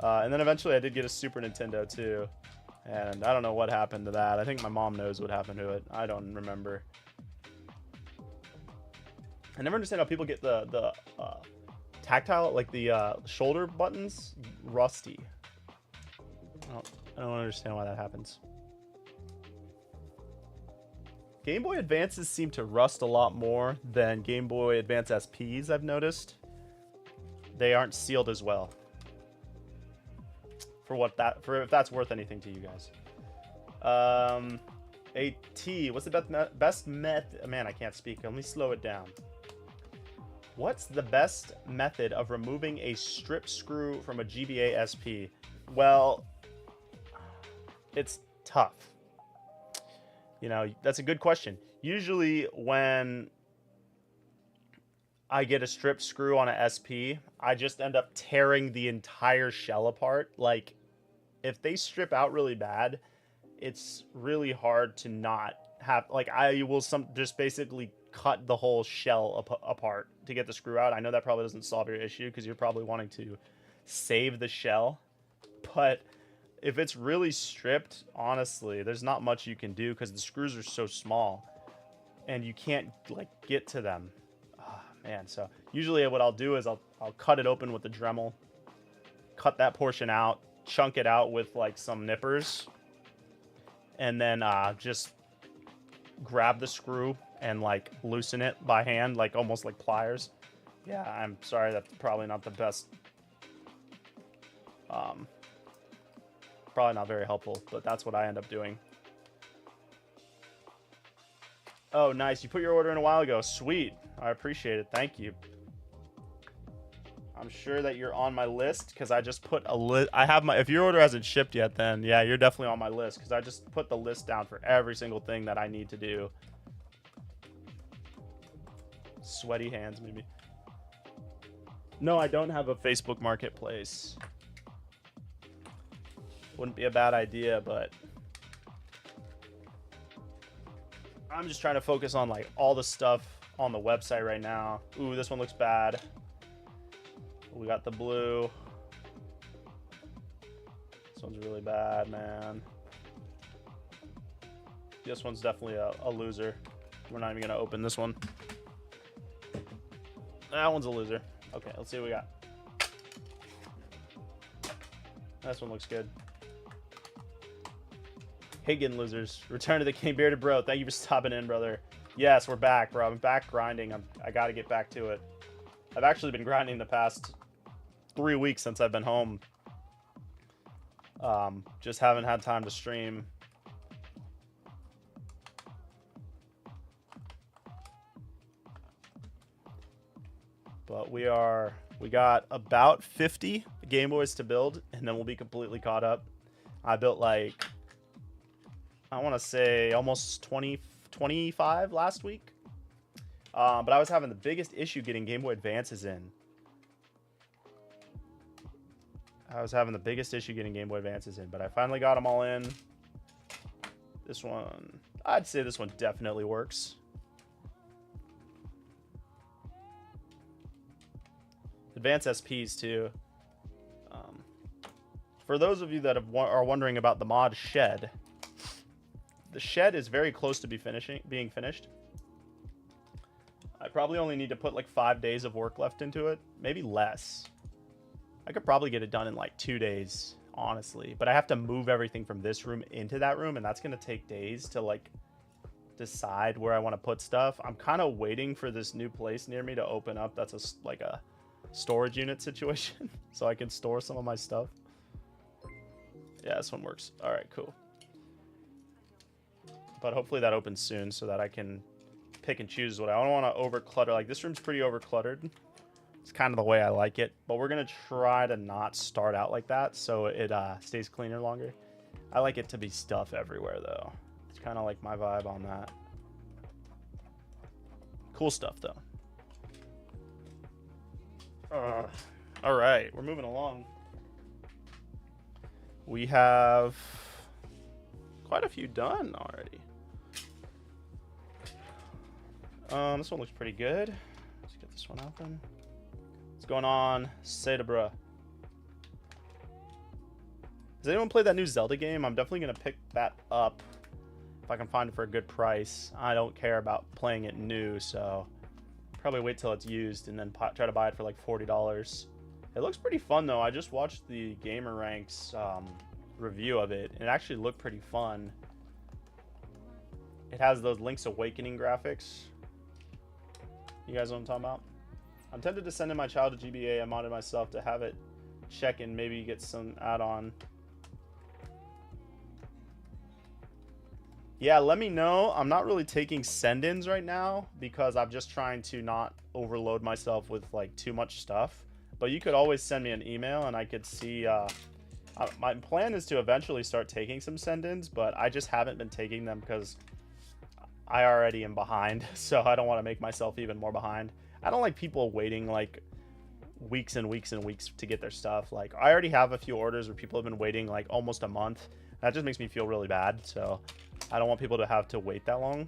And then eventually I did get a Super Nintendo too. And I don't know what happened to that. I think my mom knows what happened to it. I don't remember. I never understand how people get the tactile, like the shoulder buttons, rusty. I don't understand why that happens. Game Boy Advances seem to rust a lot more than Game Boy Advance SPs, I've noticed. They aren't sealed as well. For if that's worth anything to you guys. What's the best method? Man, I can't speak. Let me slow it down. What's the best method of removing a strip screw from a GBA SP? Well, it's tough. You know, that's a good question. Usually when I get a strip screw on a SP, I just end up tearing the entire shell apart. Like, if they strip out really bad, it's really hard to not have, like, I will just basically cut the whole shell apart to get the screw out. I know that probably doesn't solve your issue because you're probably wanting to save the shell, but if it's really stripped, honestly, there's not much you can do because the screws are so small and you can't, like, get to them. Oh, man, so usually what I'll do is I'll cut it open with the Dremel, cut that portion out, chunk it out with, like, some nippers, and then just grab the screw and, like, loosen it by hand, like almost like pliers. Yeah, I'm sorry, that's probably not the best. Probably not very helpful, but that's what I end up doing. Oh, nice. You put your order in a while ago. Sweet. I appreciate it. Thank you. I'm sure that you're on my list because I just put a list. I have my. If your order hasn't shipped yet, then yeah, you're definitely on my list because I just put the list down for every single thing that I need to do. Sweaty hands, maybe. No, I don't have a Facebook Marketplace. Wouldn't be a bad idea, but I'm just trying to focus on, like, all the stuff on the website right now. Ooh, this one looks bad. We got the blue. This one's really bad, man. This one's definitely a loser. We're not even gonna open this one. That one's a loser. Okay, let's see what we got. This one looks good. Higgin losers. Return to the King Bearded Bro. Thank you for stopping in, brother. Yes, we're back, bro. I'm back grinding. I got to get back to it. I've actually been grinding the past 3 weeks since I've been home. Just haven't had time to stream. But we got about 50 Game Boys to build, and then we'll be completely caught up. I built, like, I want to say almost 25 last week. But I was having the biggest issue getting Game Boy Advances in. But I finally got them all in. This one, I'd say this one definitely works. Advance SPs too. For those of you that are wondering about the mod Shed, the Shed is very close to being finished. I probably only need to put like 5 days of work left into it, maybe less. I could probably get it done in like 2 days, honestly, but I have to move everything from this room into that room, and that's going to take days to, like, decide where I want to put stuff. I'm kind of waiting for this new place near me to open up. That's like a storage unit situation, so I can store some of my stuff. Yeah, this one works. All right, cool. But hopefully that opens soon so that I can pick and choose what I don't want to overclutter. Like, this room's pretty overcluttered. It's kind of the way I like it, but we're going to try to not start out like that so it stays cleaner longer. I like it to be stuff everywhere, though. It's kind of like my vibe on that. Cool stuff, though. All right, we're moving along. We have quite a few done already. This one looks pretty good. Let's get this one open. What's going on, Sedabra? Has anyone played that new Zelda game? I'm definitely going to pick that up if I can find it for a good price. I don't care about playing it new, so probably wait till it's used and then try to buy it for like $40. It looks pretty fun, though. I just watched the Gamer Ranks review of it, and it actually looked pretty fun. It has those Link's Awakening graphics. You guys know what I'm talking about? I'm tempted to send in my child to GBA. I modded myself to have it check and maybe get some add-on. Yeah, let me know. I'm not really taking send-ins right now because I'm just trying to not overload myself with like too much stuff. But you could always send me an email and I could see. My plan is to eventually start taking some send-ins, but I just haven't been taking them because I already am behind. So I don't want to make myself even more behind. I don't like people waiting like weeks and weeks and weeks to get their stuff. Like I already have a few orders where people have been waiting like almost a month. That just makes me feel really bad. So I don't want people to have to wait that long.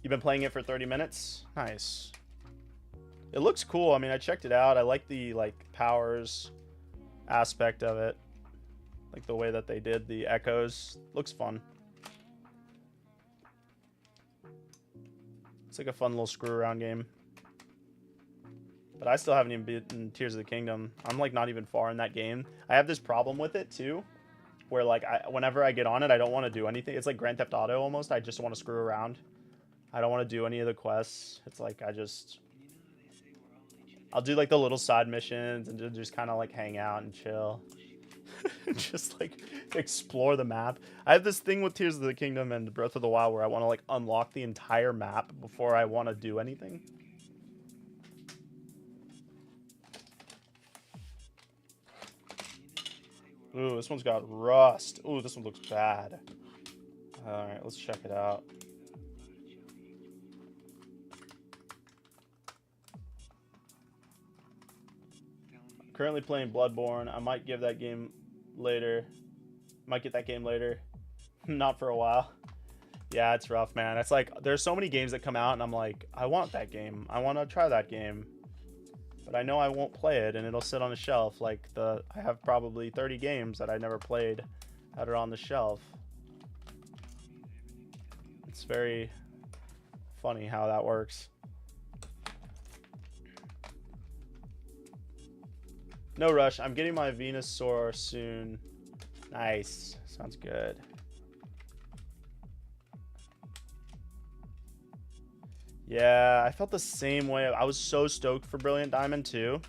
You've been playing it for 30 minutes? Nice. It looks cool. I mean, I checked it out. I like the powers aspect of it. Like the way that they did the echoes. Looks fun. It's like a fun little screw around game. But I still haven't even beaten Tears of the Kingdom. I'm like not even far in that game. I have this problem with it too, where like whenever I get on it, I don't want to do anything. It's like Grand Theft Auto almost. I just want to screw around. I don't want to do any of the quests. It's like I'll do like the little side missions and just kind of like hang out and chill. Just like explore the map. I have this thing with Tears of the Kingdom and Breath of the Wild where I want to like unlock the entire map before I want to do anything. Ooh, this one's got rust. Ooh, this one looks bad. Alright, let's check it out. I'm currently playing Bloodborne. I might give that game later. Might get that game later. Not for a while. Yeah, it's rough, man. It's like there's so many games that come out and I'm like, I want that game. I want to try that game. But I know I won't play it and it'll sit on the shelf. Like I have probably 30 games that I never played that are on the shelf. It's very funny how that works. No rush. I'm getting my Venusaur soon. Nice. Sounds good. Yeah, I felt the same way. I was so stoked for Brilliant Diamond too.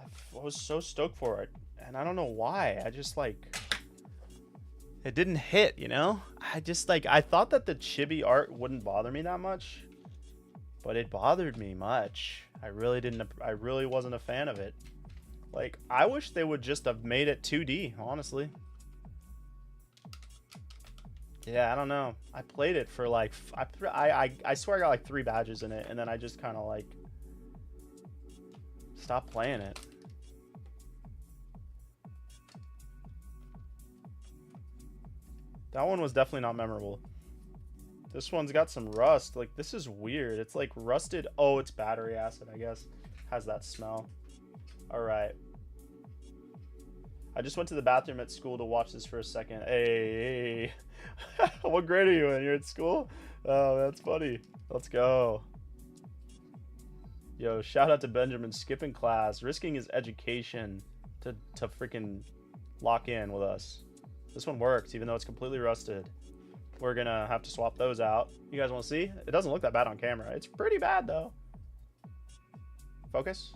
I was so stoked for it. And I don't know why. I just like... It didn't hit, you know? I just like... I thought that the chibi art wouldn't bother me that much. But it bothered me much. I really wasn't a fan of it. Like, I wish they would just have made it 2D, honestly. Yeah, I don't know. I played it for like... I swear I got like 3 badges in it, and then I just kind of like... stopped playing it. That one was definitely not memorable. This one's got some rust. Like, this is weird. It's like rusted... Oh, it's battery acid, I guess. Has that smell. Alright. I just went to the bathroom at school to watch this for a second. Hey. What grade are you in? You're at school? Oh, that's funny. Let's go. Yo, shout out to Benjamin skipping class, risking his education to freaking lock in with us. This one works, even though it's completely rusted. We're gonna have to swap those out. You guys want to see? It doesn't look that bad on camera. It's pretty bad, though. Focus.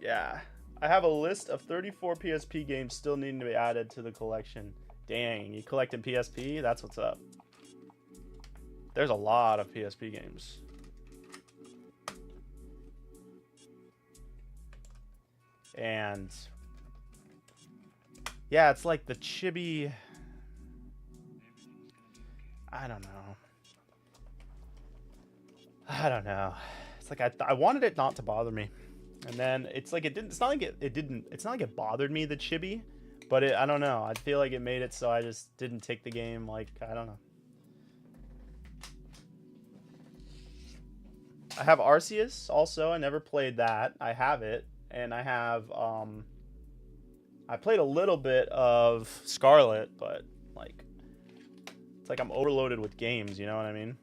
Yeah. I have a list of 34 PSP games still needing to be added to the collection. Dang, you collecting PSP? That's what's up. There's a lot of PSP games. And yeah, it's like the chibi... I don't know. It's like I wanted it not to bother me. And then it's like it's not like it's not like it bothered me, the chibi, but I don't know. I feel like it made it so I just didn't take the game, like, I don't know. I have Arceus also. I never played that. I have it, and I have I played a little bit of Scarlet, but like it's like I'm overloaded with games, you know what I mean?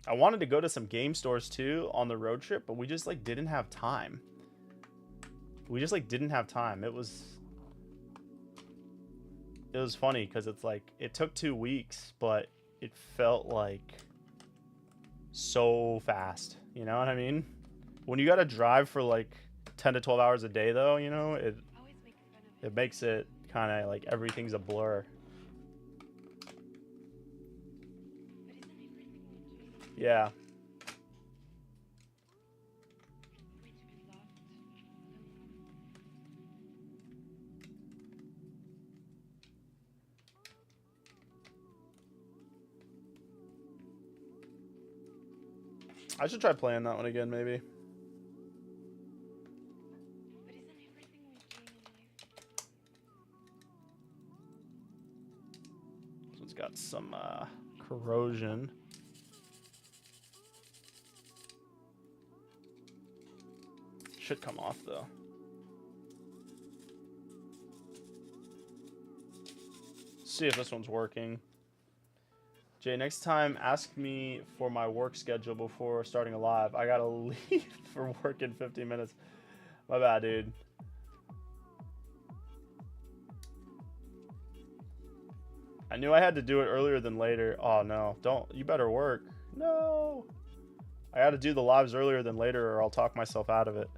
I wanted to go to some game stores too on the road trip, but we just like didn't have time. We just like didn't have time. It was funny because it's like it took 2 weeks, but it felt like so fast. You know what I mean? When you got to drive for like 10 to 12 hours a day, though, you know, it makes it kind of like everything's a blur. Yeah. I should try playing that one again, maybe. This one's got some corrosion. Should come off though. See if this one's working. Jay, next time ask me for my work schedule before starting a live. I gotta leave for work in 15 minutes. My bad, dude. I knew I had to do it earlier than later. Oh no, don't. You better work. No. I gotta do the lives earlier than later or I'll talk myself out of it.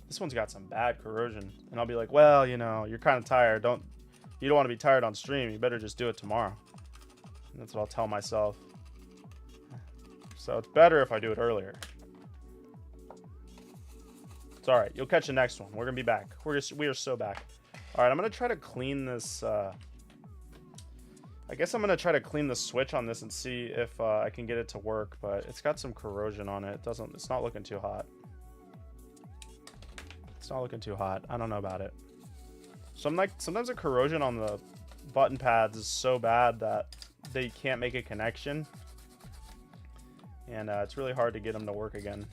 This one's got some bad corrosion. And I'll be like, well, you know, you're kind of tired. You don't want to be tired on stream. You better just do it tomorrow. And that's what I'll tell myself. So it's better if I do it earlier. It's all right. You'll catch the next one. We're going to be back. We are so back. All right, I'm going to try to clean this. I guess I'm going to try to clean the switch on this and see if I can get it to work. But it's got some corrosion on it. It's not looking too hot. It's not looking too hot. I don't know about it. Sometimes the corrosion on the button pads is so bad that they can't make a connection. And it's really hard to get them to work again.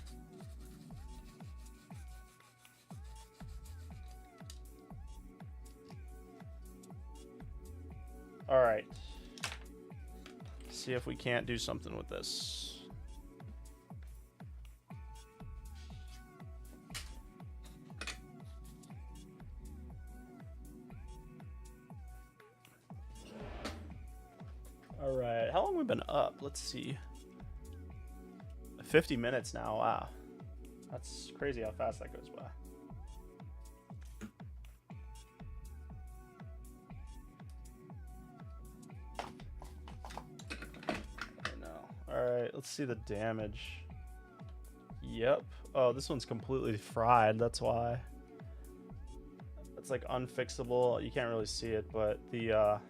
All right. See if we can't do something with this. All right, how long have we been up? Let's see. 50 minutes now. Wow, that's crazy how fast that goes by. I know. All right, let's see the damage. Yep. Oh, this one's completely fried. That's why. It's like unfixable. You can't really see it, but the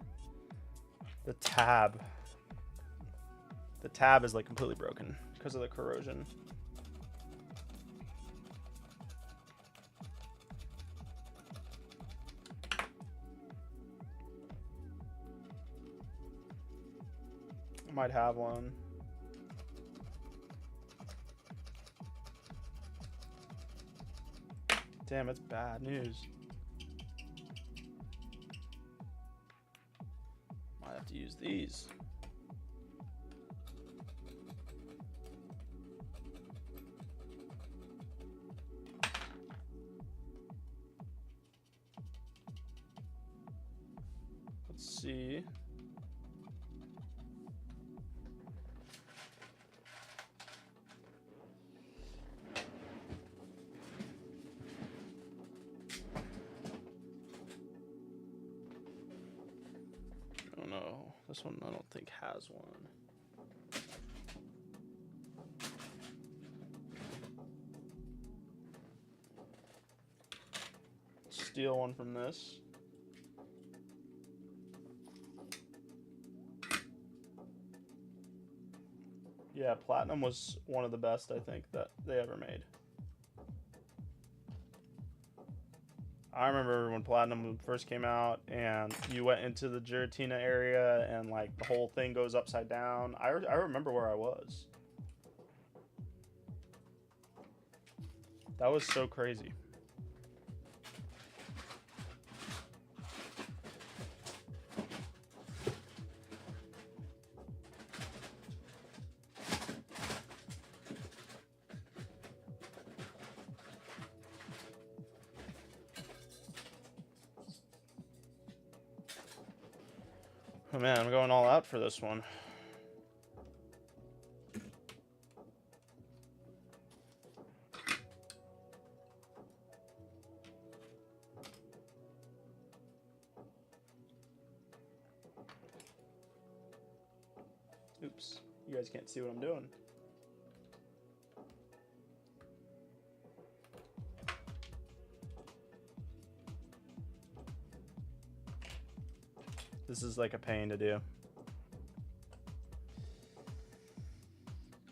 tab is like completely broken because of the corrosion. I might have one. Damn, it's bad news. Might have to use these. Let's see. Oh no, this one I don't think has one. Steal one from this. Yeah, Platinum was one of the best, I think, that they ever made. I remember when Platinum first came out and you went into the Giratina area and like the whole thing goes upside down. I remember where I was. That was so crazy. Oh man, I'm going all out for this one. Oops, you guys can't see what I'm doing. This is like a pain to do.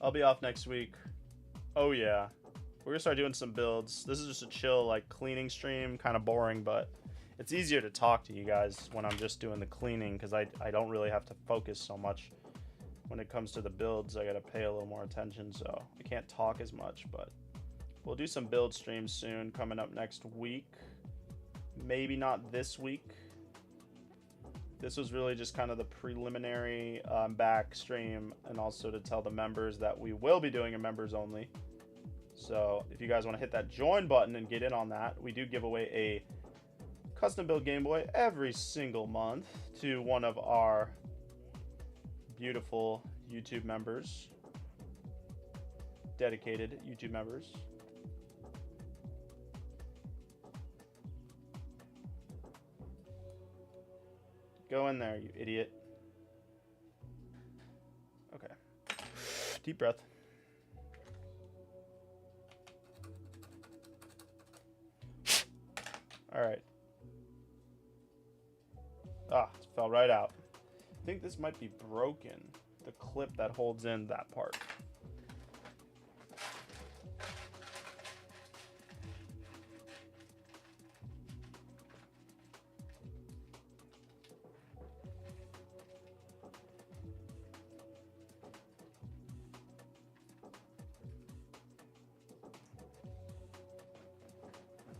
I'll be off next week. Oh yeah. We're gonna start doing some builds. This is just a chill like cleaning stream, kind of boring, but it's easier to talk to you guys when I'm just doing the cleaning because I don't really have to focus so much. When it comes to the builds, I gotta pay a little more attention, so I can't talk as much, but we'll do some build streams soon coming up next week. Maybe not this week. This was really just kind of the preliminary back stream, and also to tell the members that we will be doing a members only. So if you guys want to hit that join button and get in on that, we do give away a custom build Game Boy every single month to one of our beautiful YouTube members, dedicated YouTube members. Go in there, you idiot. Okay. Deep breath. All right. Ah, it fell right out. I think this might be broken. The clip that holds in that part.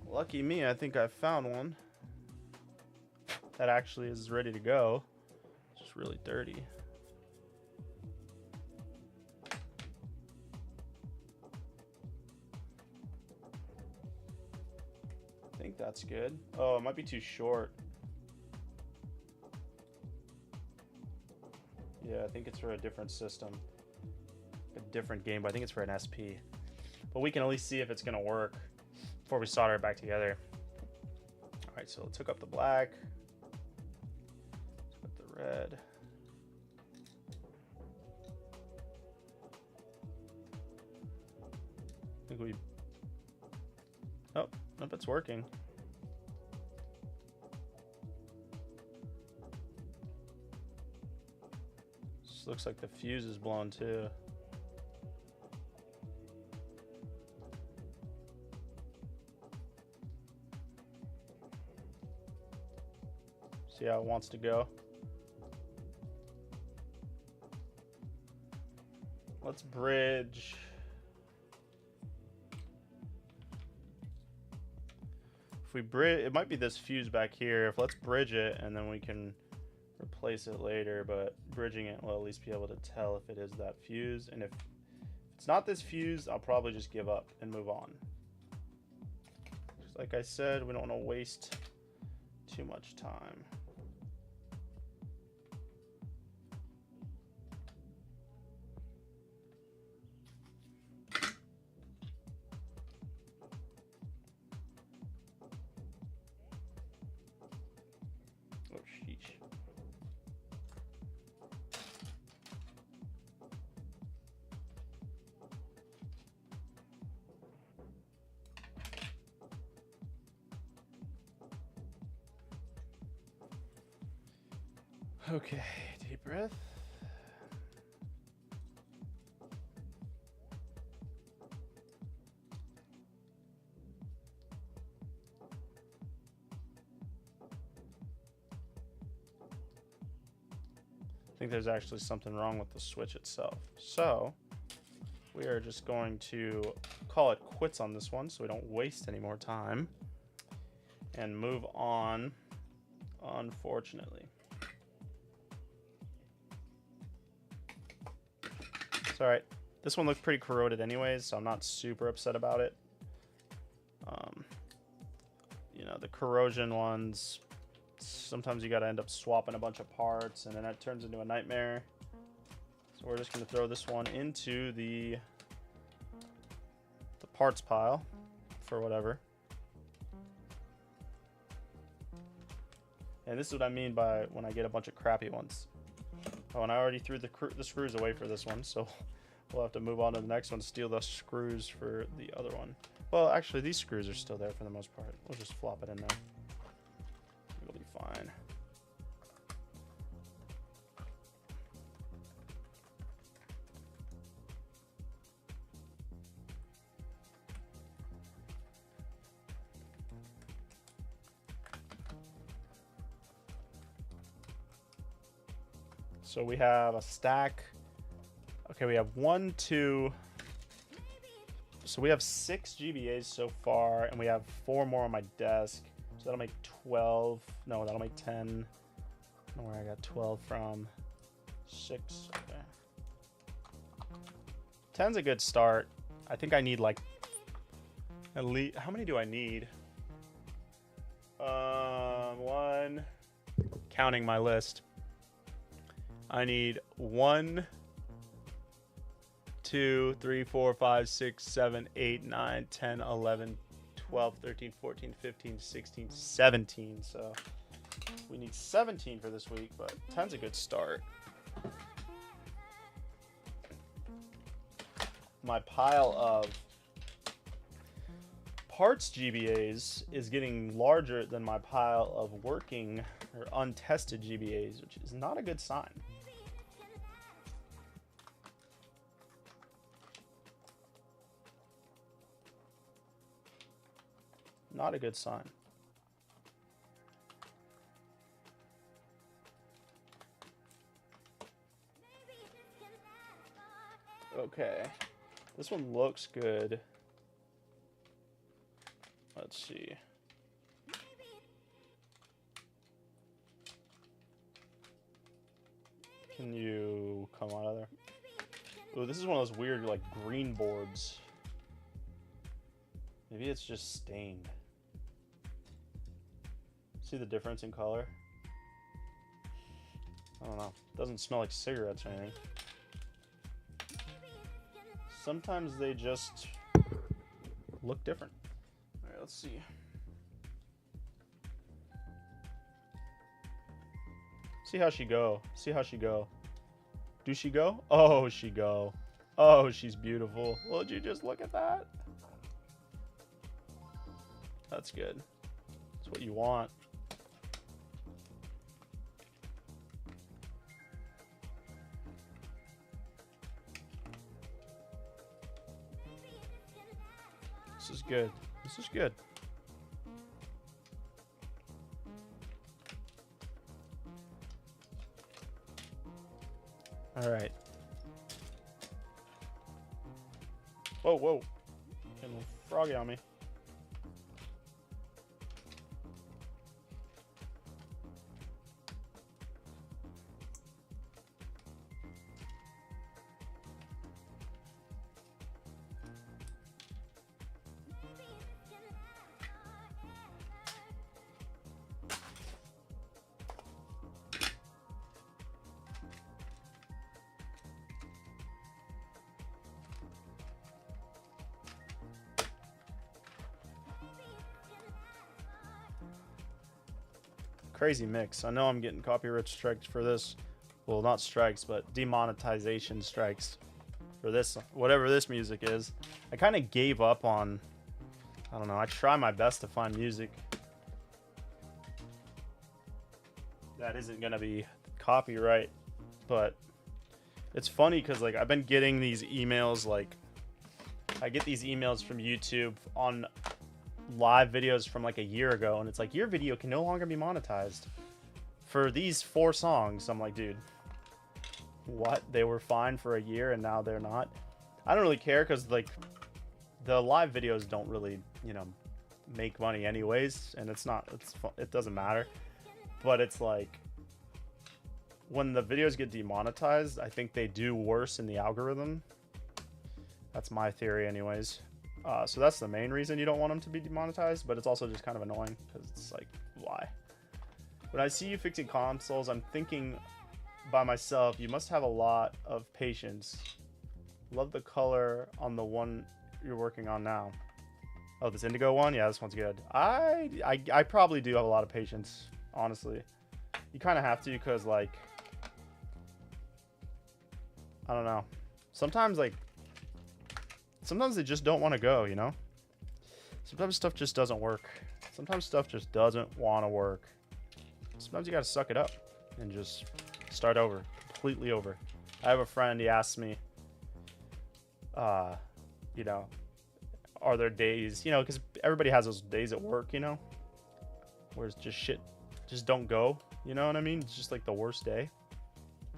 Lucky me, I think I found one that actually is ready to go. It's just really dirty. I think that's good. Oh, it might be too short. Yeah, I think it's for a different system. A different game, but I think it's for an SP. But we can at least see if it's gonna work before we solder it back together. All right, so let's hook up the black. Let's put the red. I think we, oh, nope, it's working. This looks like the fuse is blown too. See how it wants to go. Let's bridge. If we bridge, it might be this fuse back here. If let's bridge it and then we can replace it later, but bridging it will at least be able to tell if it is that fuse. And if it's not this fuse, I'll probably just give up and move on. Just like I said, we don't want to waste too much time. Oh, sheesh. Okay, deep breath. I think there's actually something wrong with the switch itself. So we are just going to call it quits on this one so we don't waste any more time and move on, unfortunately. It's all right. This one looked pretty corroded anyways, so I'm not super upset about it. You know, the corrosion ones, sometimes you got to end up swapping a bunch of parts, and then that turns into a nightmare. So we're just going to throw this one into the parts pile for whatever. And this is what I mean by when I get a bunch of crappy ones. Oh, and I already threw the screws away for this one, so we'll have to move on to the next one, steal the screws for the other one. Well, actually, these screws are still there for the most part. We'll just flop it in there. It'll be fine. So we have a stack. Okay, we have 1, 2. So we have 6 GBAs so far, and we have 4 more on my desk. So that'll make 12. No, that'll make 10. I don't know where I got 12 from. 6. Okay. 10's a good start. I think I need like at least. How many do I need? 1. Counting my list. I need 1, 2, 3, 4, 5, 6, 7, 8, 9, 10, 11, 12, 13, 14, 15, 16, 17. So we need 17 for this week, but 10's a good start. My pile of parts GBAs is getting larger than my pile of working or untested GBAs, which is not a good sign. Not a good sign. Okay. This one looks good. Let's see. Can you come out of there? Oh, this is one of those weird, like, green boards. Maybe it's just stained. See the difference in color? I don't know. Doesn't smell like cigarettes or anything. Sometimes they just look different. All right, let's see. See how she go. See how she go. Do she go? Oh, she go. Oh, she's beautiful. Would you just look at that? That's good. That's what you want. This is good. This is good. All right. Whoa, whoa. Getting a little froggy on me. Crazy mix. I know I'm getting copyright strikes for this. Well, not strikes, but demonetization strikes for this, whatever this music is. I kind of gave up on, I don't know, I try my best to find music that isn't going to be copyright, but it's funny because, like, I've been getting these emails, like, I get these emails from YouTube on live videos from like a year ago, and it's like, your video can no longer be monetized for these 4 songs. I'm like, dude, what? They were fine for a year and now they're not? I don't really care because, like, the live videos don't really, you know, make money anyways, and it doesn't matter. But it's like, when the videos get demonetized, I think they do worse in the algorithm. That's my theory anyways. So that's the main reason you don't want them to be demonetized, but it's also just kind of annoying because it's like, why? When I see you fixing consoles, I'm thinking by myself, you must have a lot of patience. Love the color on the one you're working on now. Oh, this indigo one? Yeah, this one's good. I probably do have a lot of patience, honestly. You kind of have to, because, like, I don't know. Sometimes they just don't want to go, you know? Sometimes stuff just doesn't work. Sometimes stuff just doesn't want to work. Sometimes you got to suck it up and just start over, completely over. I have a friend, he asked me, you know, are there days, you know, because everybody has those days at work, you know, where it's just shit just don't go, you know what I mean? It's just like the worst day.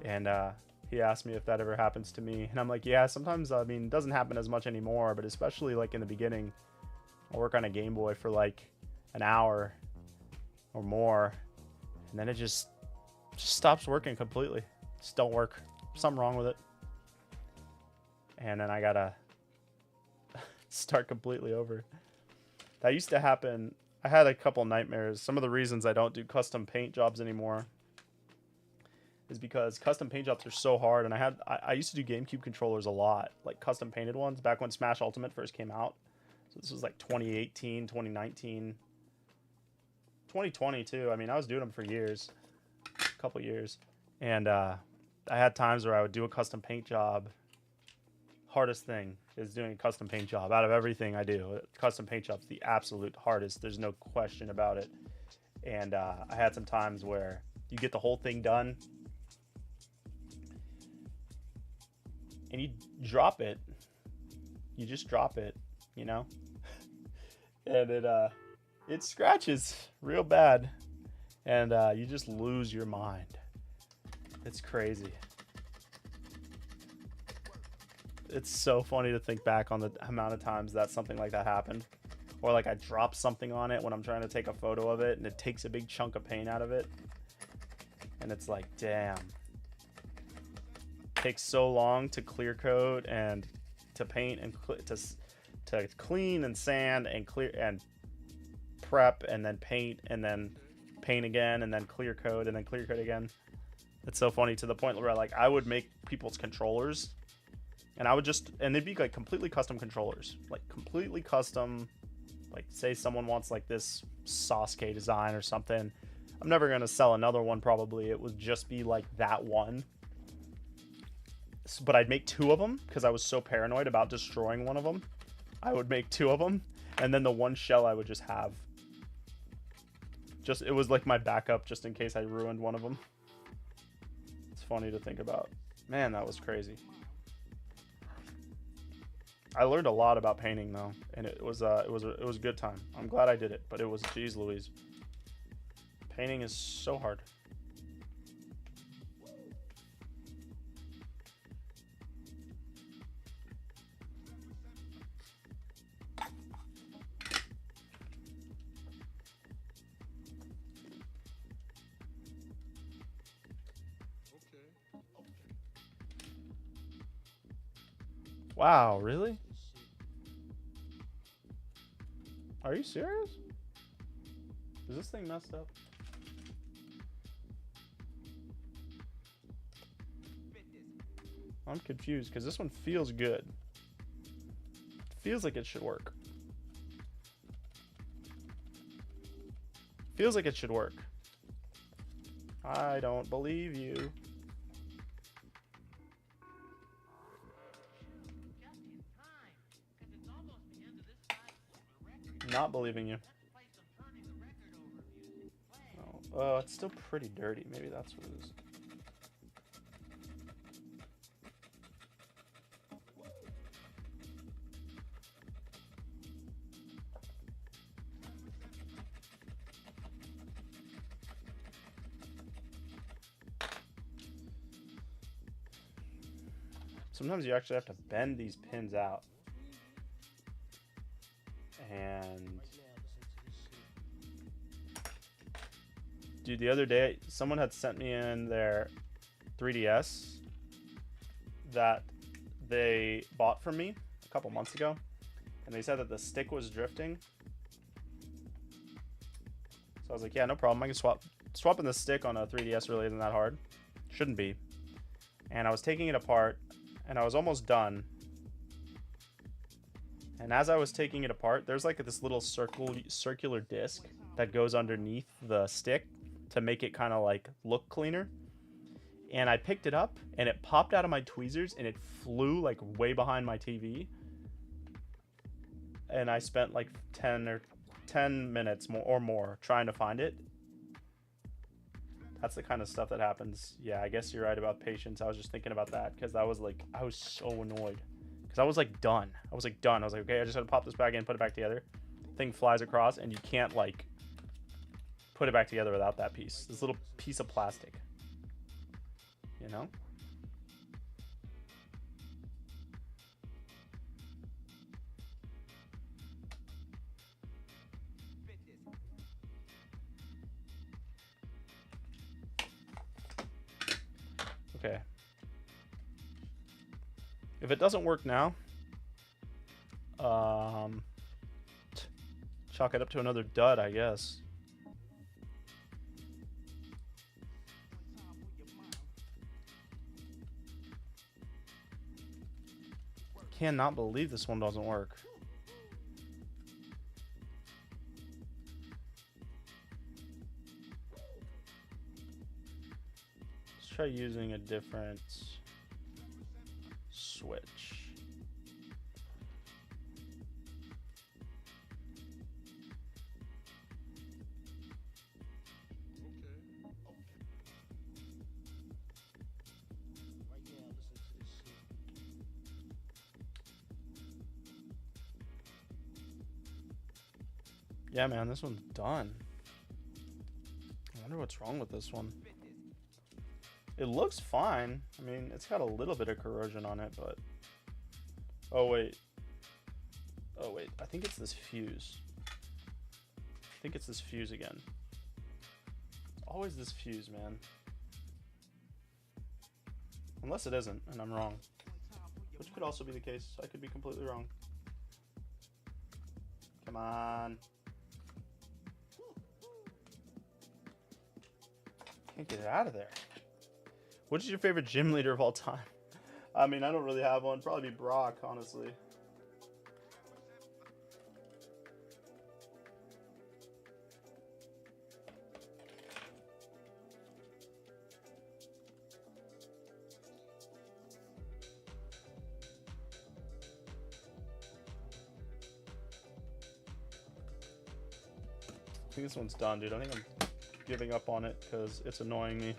And he asked me if that ever happens to me, and I'm like, yeah, sometimes. I mean, it doesn't happen as much anymore, but especially like in the beginning, I work on a Game Boy for like an hour or more, and then it just stops working completely. Just don't work. Something wrong with it, and then I gotta start completely over. That used to happen. I had a couple nightmares. Some of the reasons I don't do custom paint jobs anymore is because custom paint jobs are so hard, and I used to do GameCube controllers a lot, like custom painted ones, back when Smash Ultimate first came out. So this was like 2018, 2019, 2020 too. I mean, I was doing them for years, a couple years, and I had times where I would do a custom paint job. Hardest thing is doing a custom paint job. Out of everything I do, custom paint job's the absolute hardest. There's no question about it. And I had some times where you get the whole thing done, and you drop it. You just drop it, you know? And it scratches real bad. And you just lose your mind. It's crazy. It's so funny to think back on the amount of times that something like that happened. Or like I drop something on it when I'm trying to take a photo of it, and it takes a big chunk of paint out of it. And it's like, damn. Takes so long to clear coat and to paint and to clean and sand and clear and prep and then paint again and then clear coat and then clear coat again. It's so funny, to the point where like I would make people's controllers, and they'd be like completely custom controllers, like completely custom. Like say someone wants like this Sasuke design or something. I'm never gonna sell another one probably. It would just be like that one. But I'd make two of them because I was so paranoid about destroying one of them. I would make two of them, and then the one shell I would just have. It was like my backup just in case I ruined one of them. It's funny to think about. Man, that was crazy. I learned a lot about painting though, and it was a good time. I'm glad I did it, but it was, geez Louise. Painting is so hard. Wow, really? Are you serious? Is this thing messed up? I'm confused because this one feels good. Feels like it should work. Feels like it should work. I don't believe you. Not believing you. Oh, it's still pretty dirty. Maybe that's what it is. Sometimes you actually have to bend these pins out. And dude, the other day someone had sent me in their 3DS that they bought from me a couple months ago, and they said that the stick was drifting. So I was like, yeah, no problem. I can swapping the stick on a 3DS really isn't that hard. Shouldn't be. And I was taking it apart, and I was almost done. And as I was taking it apart, there's like this little circular disc that goes underneath the stick to make it kind of like look cleaner. And I picked it up, and it popped out of my tweezers, and it flew like way behind my TV. And I spent like 10 minutes or more trying to find it. That's the kind of stuff that happens. Yeah, I guess you're right about patience. I was just thinking about that because I was so annoyed. Because I was like done. I was like, okay, I just had to pop this back in, put it back together. Thing flies across, and you can't like put it back together without that piece. This little piece of plastic. You know? Okay. If it doesn't work now, chalk it up to another dud, I guess. Cannot believe this one doesn't work. Let's try using a different switch. Yeah, man, this one's done. I wonder what's wrong with this one. It looks fine. I mean, it's got a little bit of corrosion on it, but... Oh, wait. Oh, wait. I think it's this fuse. I think it's this fuse again. Always this fuse, man. Unless it isn't, and I'm wrong. Which could also be the case. I could be completely wrong. Come on. Can't get it out of there. Which is your favorite gym leader of all time? I mean, I don't really have one. Probably be Brock, honestly. I think this one's done, dude. I think I'm giving up on it because it's annoying me.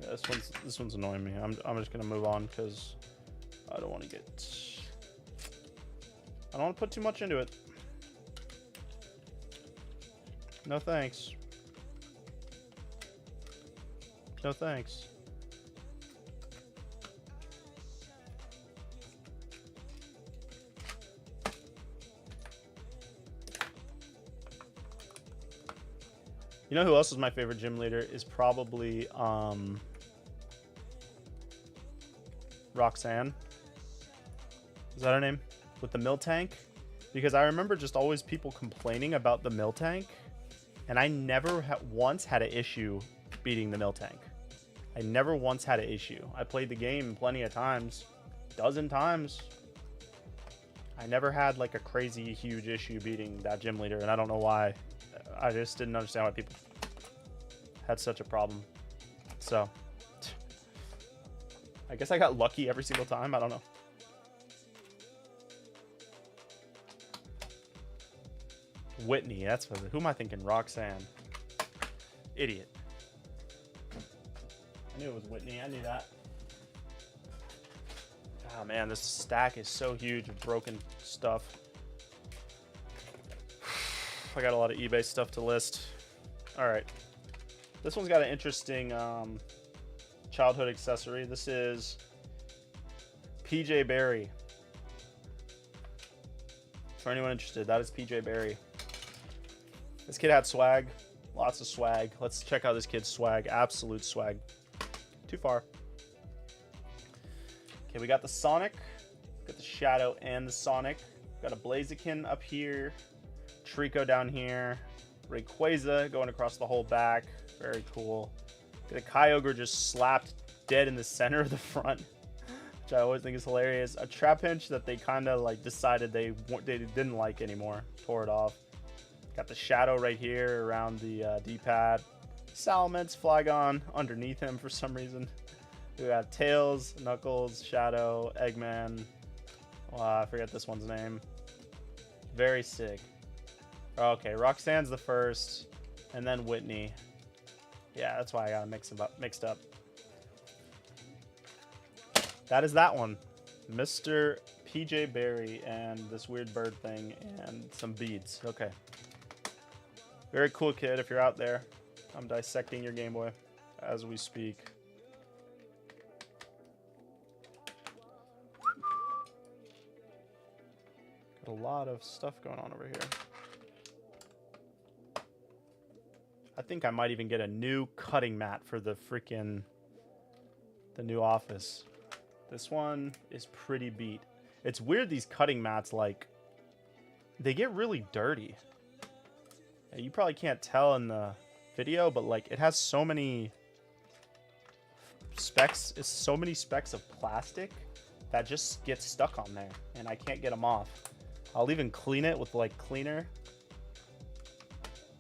Yeah, this one's annoying me. I'm just gonna move on because I don't want to put too much into it. No thanks. No thanks. You know who else is my favorite gym leader? Is probably Roxanne. Is that her name? With the mill tank? Because I remember just always people complaining about the mill tank, and I never once had an issue beating the mill tank. I never once had an issue. I played the game plenty of times, dozen times. I never had like a crazy huge issue beating that gym leader, and I don't know why. I just didn't understand why people had such a problem. So I guess I got lucky every single time. I don't know. Whitney, that's who am I thinking? Roxanne. Idiot. I knew it was Whitney. I knew that. Oh man, this stack is so huge of broken stuff. I got a lot of eBay stuff to list. All right. This one's got an interesting childhood accessory. This is PJ Barry. For anyone interested, that is PJ Barry. This kid had swag. Lots of swag. Let's check out this kid's swag. Absolute swag. Too far. Okay, we got the Sonic. Got the Shadow and the Sonic. Got a Blaziken up here. Trico down here. Rayquaza going across the whole back. Very cool. Got a Kyogre just slapped dead in the center of the front, which I always think is hilarious. A Trapinch that they kind of like decided they didn't like anymore. Tore it off. Got the Shadow right here around the D-pad. Salamence, Flygon underneath him for some reason. We got Tails, Knuckles, Shadow, Eggman. I forget this one's name. Very sick. Okay, Roxanne's the first, and then Whitney. Yeah, that's why I got mixed up. That is that one. Mr. PJ Barry and this weird bird thing and some beads. Okay. Very cool kid if you're out there. I'm dissecting your Game Boy as we speak. Got a lot of stuff going on over here. I think I might even get a new cutting mat for the new office. This one is pretty beat. It's weird, these cutting mats, like, they get really dirty. You probably can't tell in the video, but like, it has so many specs. It's so many specks of plastic that just get stuck on there, and I can't get them off. I'll even clean it with like cleaner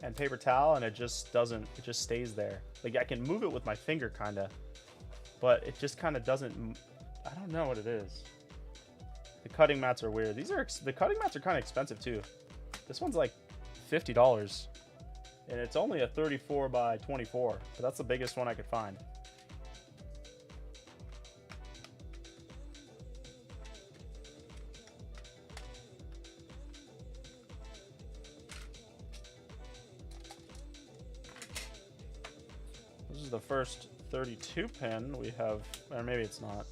and paper towel, and it just doesn't. It just stays there. Like, I can move it with my finger, kind of, but it just kind of doesn't. I don't know what it is. The cutting mats are weird. The cutting mats are kind of expensive too. This one's like $50, and it's only a 34 by 24, but that's the biggest one I could find. This is the first 32 pin we have, or maybe it's not.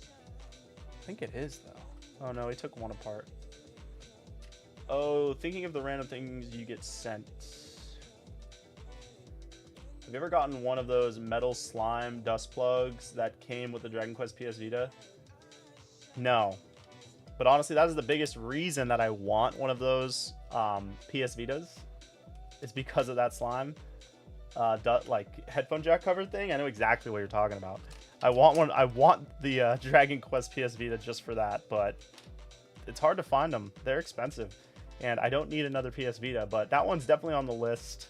I think it is though. Oh no, he took one apart. Oh, thinking of the random things you get sent. Have you ever gotten one of those metal slime dust plugs that came with the Dragon Quest PS Vita? No. But honestly, that is the biggest reason that I want one of those PS Vitas. It's because of that slime. Like headphone jack cover thing. I know exactly what you're talking about. I want one. I want the Dragon Quest PS Vita just for that, but it's hard to find them. They're expensive, and I don't need another PS Vita. But that one's definitely on the list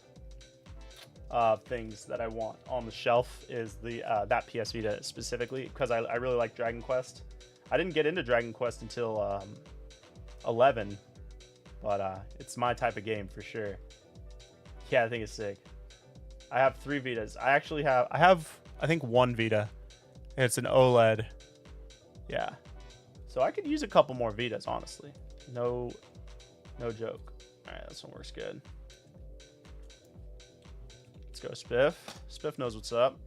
of things that I want on the shelf. Is the that PS Vita specifically, because I really like Dragon Quest. I didn't get into Dragon Quest until 11, but it's my type of game for sure. Yeah, I think it's sick. I have 3 Vitas. I have I think 1 Vita. And it's an OLED. Yeah. So I could use a couple more Vitas, honestly. No joke. Alright, this one works good. Let's go Spiff. Spiff knows what's up.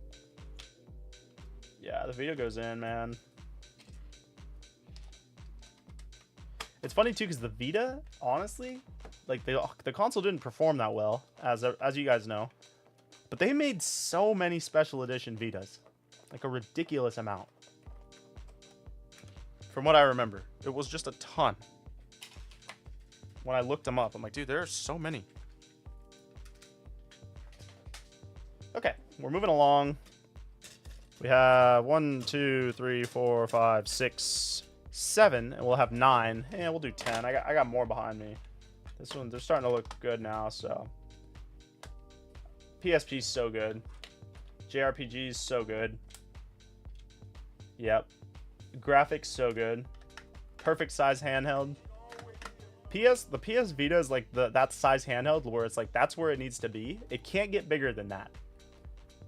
Yeah, the Vita goes in, man. It's funny too, because the Vita, honestly, like the console didn't perform that well, as you guys know. But they made so many special edition Vitas. Like a ridiculous amount. From what I remember. It was just a ton. When I looked them up, I'm like, dude, there are so many. Okay, we're moving along. We have 1, 2, 3, 4, 5, 6, 7, and we'll have 9. And we'll do 10. I got more behind me. This one, they're starting to look good now, so. PSP's so good. JRPG's so good. Yep. Graphics so good. Perfect size handheld. The PS Vita is like that size handheld where it's like that's where it needs to be. It can't get bigger than that.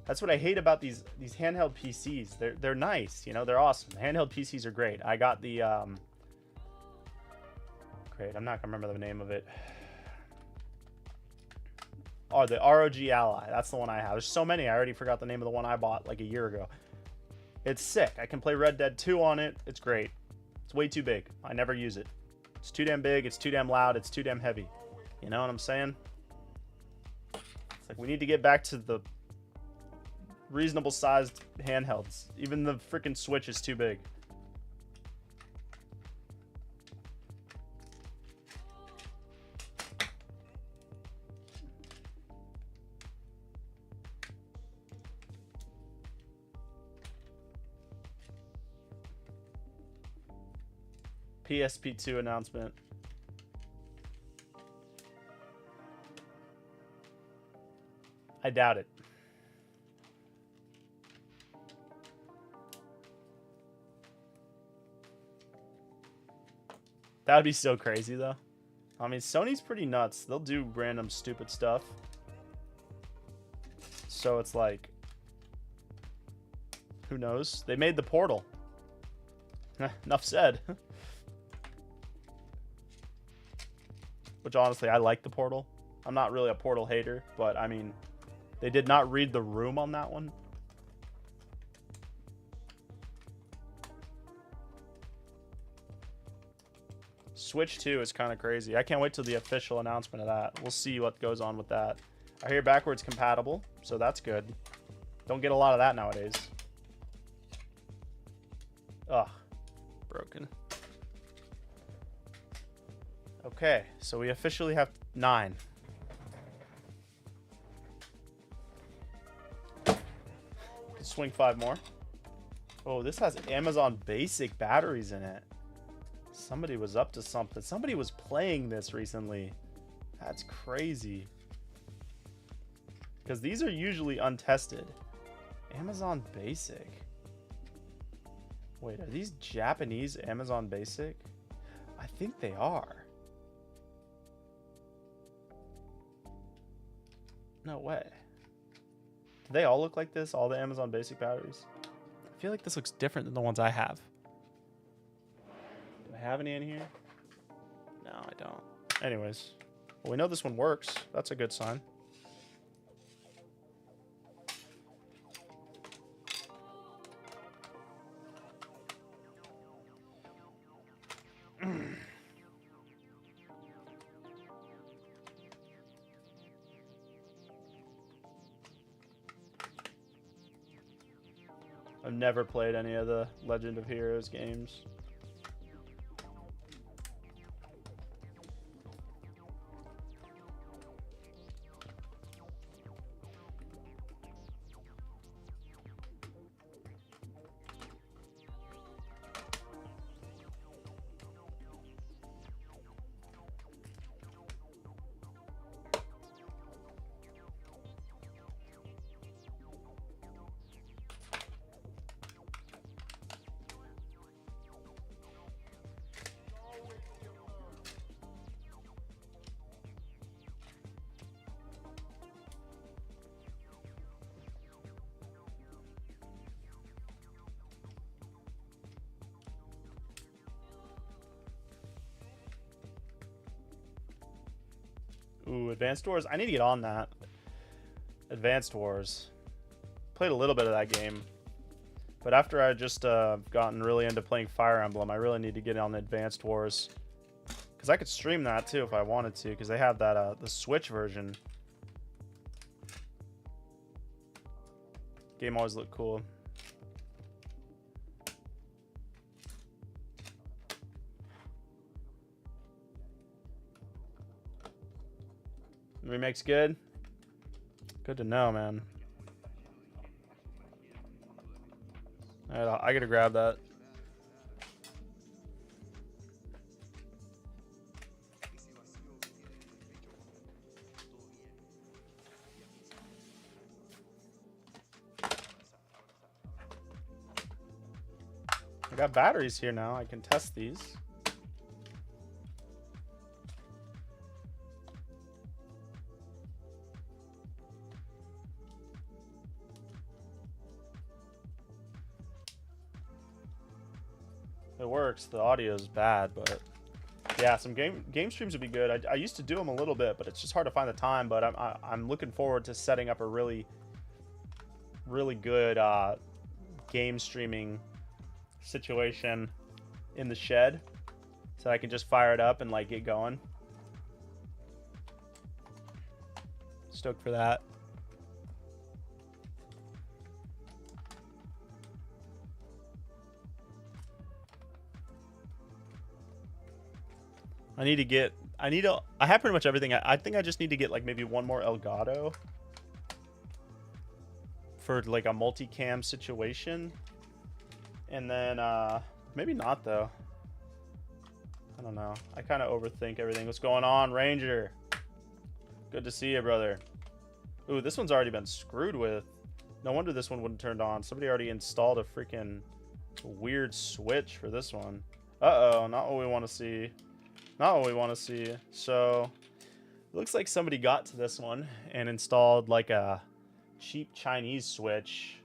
That's what I hate about these handheld PCs. They're nice, you know, they're awesome. Handheld PCs are great. I got the great. I'm not gonna remember the name of it. Oh, the ROG Ally. That's the one I have. There's so many. I already forgot the name of the one I bought like a year ago. It's sick. I can play Red Dead 2 on it. It's great. It's way too big. I never use it. It's too damn big. It's too damn loud. It's too damn heavy. You know what I'm saying? It's like we need to get back to the reasonable sized handhelds. Even the freaking Switch is too big. PSP2 announcement. I doubt it. That would be so crazy, though. I mean, Sony's pretty nuts. They'll do random stupid stuff. So it's like, who knows? They made the Portal. Enough said. Which, honestly, I like the Portal. I'm not really a Portal hater, but, I mean, they did not read the room on that one. Switch 2 is kind of crazy. I can't wait till the official announcement of that. We'll see what goes on with that. I hear backwards compatible, so that's good. Don't get a lot of that nowadays. Ugh. Broken. Okay, so we officially have 9. Can swing 5 more. Oh, this has Amazon Basic batteries in it. Somebody was up to something. Somebody was playing this recently. That's crazy. Because these are usually untested. Amazon Basic. Wait, are these Japanese Amazon Basic? I think they are. No way. Do they all look like this? All the Amazon Basic batteries? I feel like this looks different than the ones I have. Do I have any in here? No, I don't. Anyways. Well, we know this one works. That's a good sign. I've never played any of the Legend of Heroes games. Ooh, Advanced Wars. I need to get on that. Advanced Wars. Played a little bit of that game. But after I just gotten really into playing Fire Emblem, I really need to get on Advanced Wars. Because I could stream that too if I wanted to. Because they have that the Switch version. Game always looked cool. Remake's good. Good to know, man. All right, I gotta grab that. I got batteries here now. I can test these. It works. The audio is bad, but yeah, some game streams would be good. I used to do them a little bit, but it's just hard to find the time. But I'm looking forward to setting up a really good game streaming situation in the shed, so I can just fire it up and like get going. Stoked for that. I have pretty much everything. I think I just need to get like maybe one more Elgato for like a multicam situation. And then maybe not though. I don't know. I kind of overthink everything. What's going on, Ranger? Good to see you, brother. Ooh, this one's already been screwed with. No wonder this one wouldn't turn on. Somebody already installed a freaking weird switch for this one. Uh-oh, not what we want to see. Not what we want to see. So, it looks like somebody got to this one and installed like a cheap Chinese switch.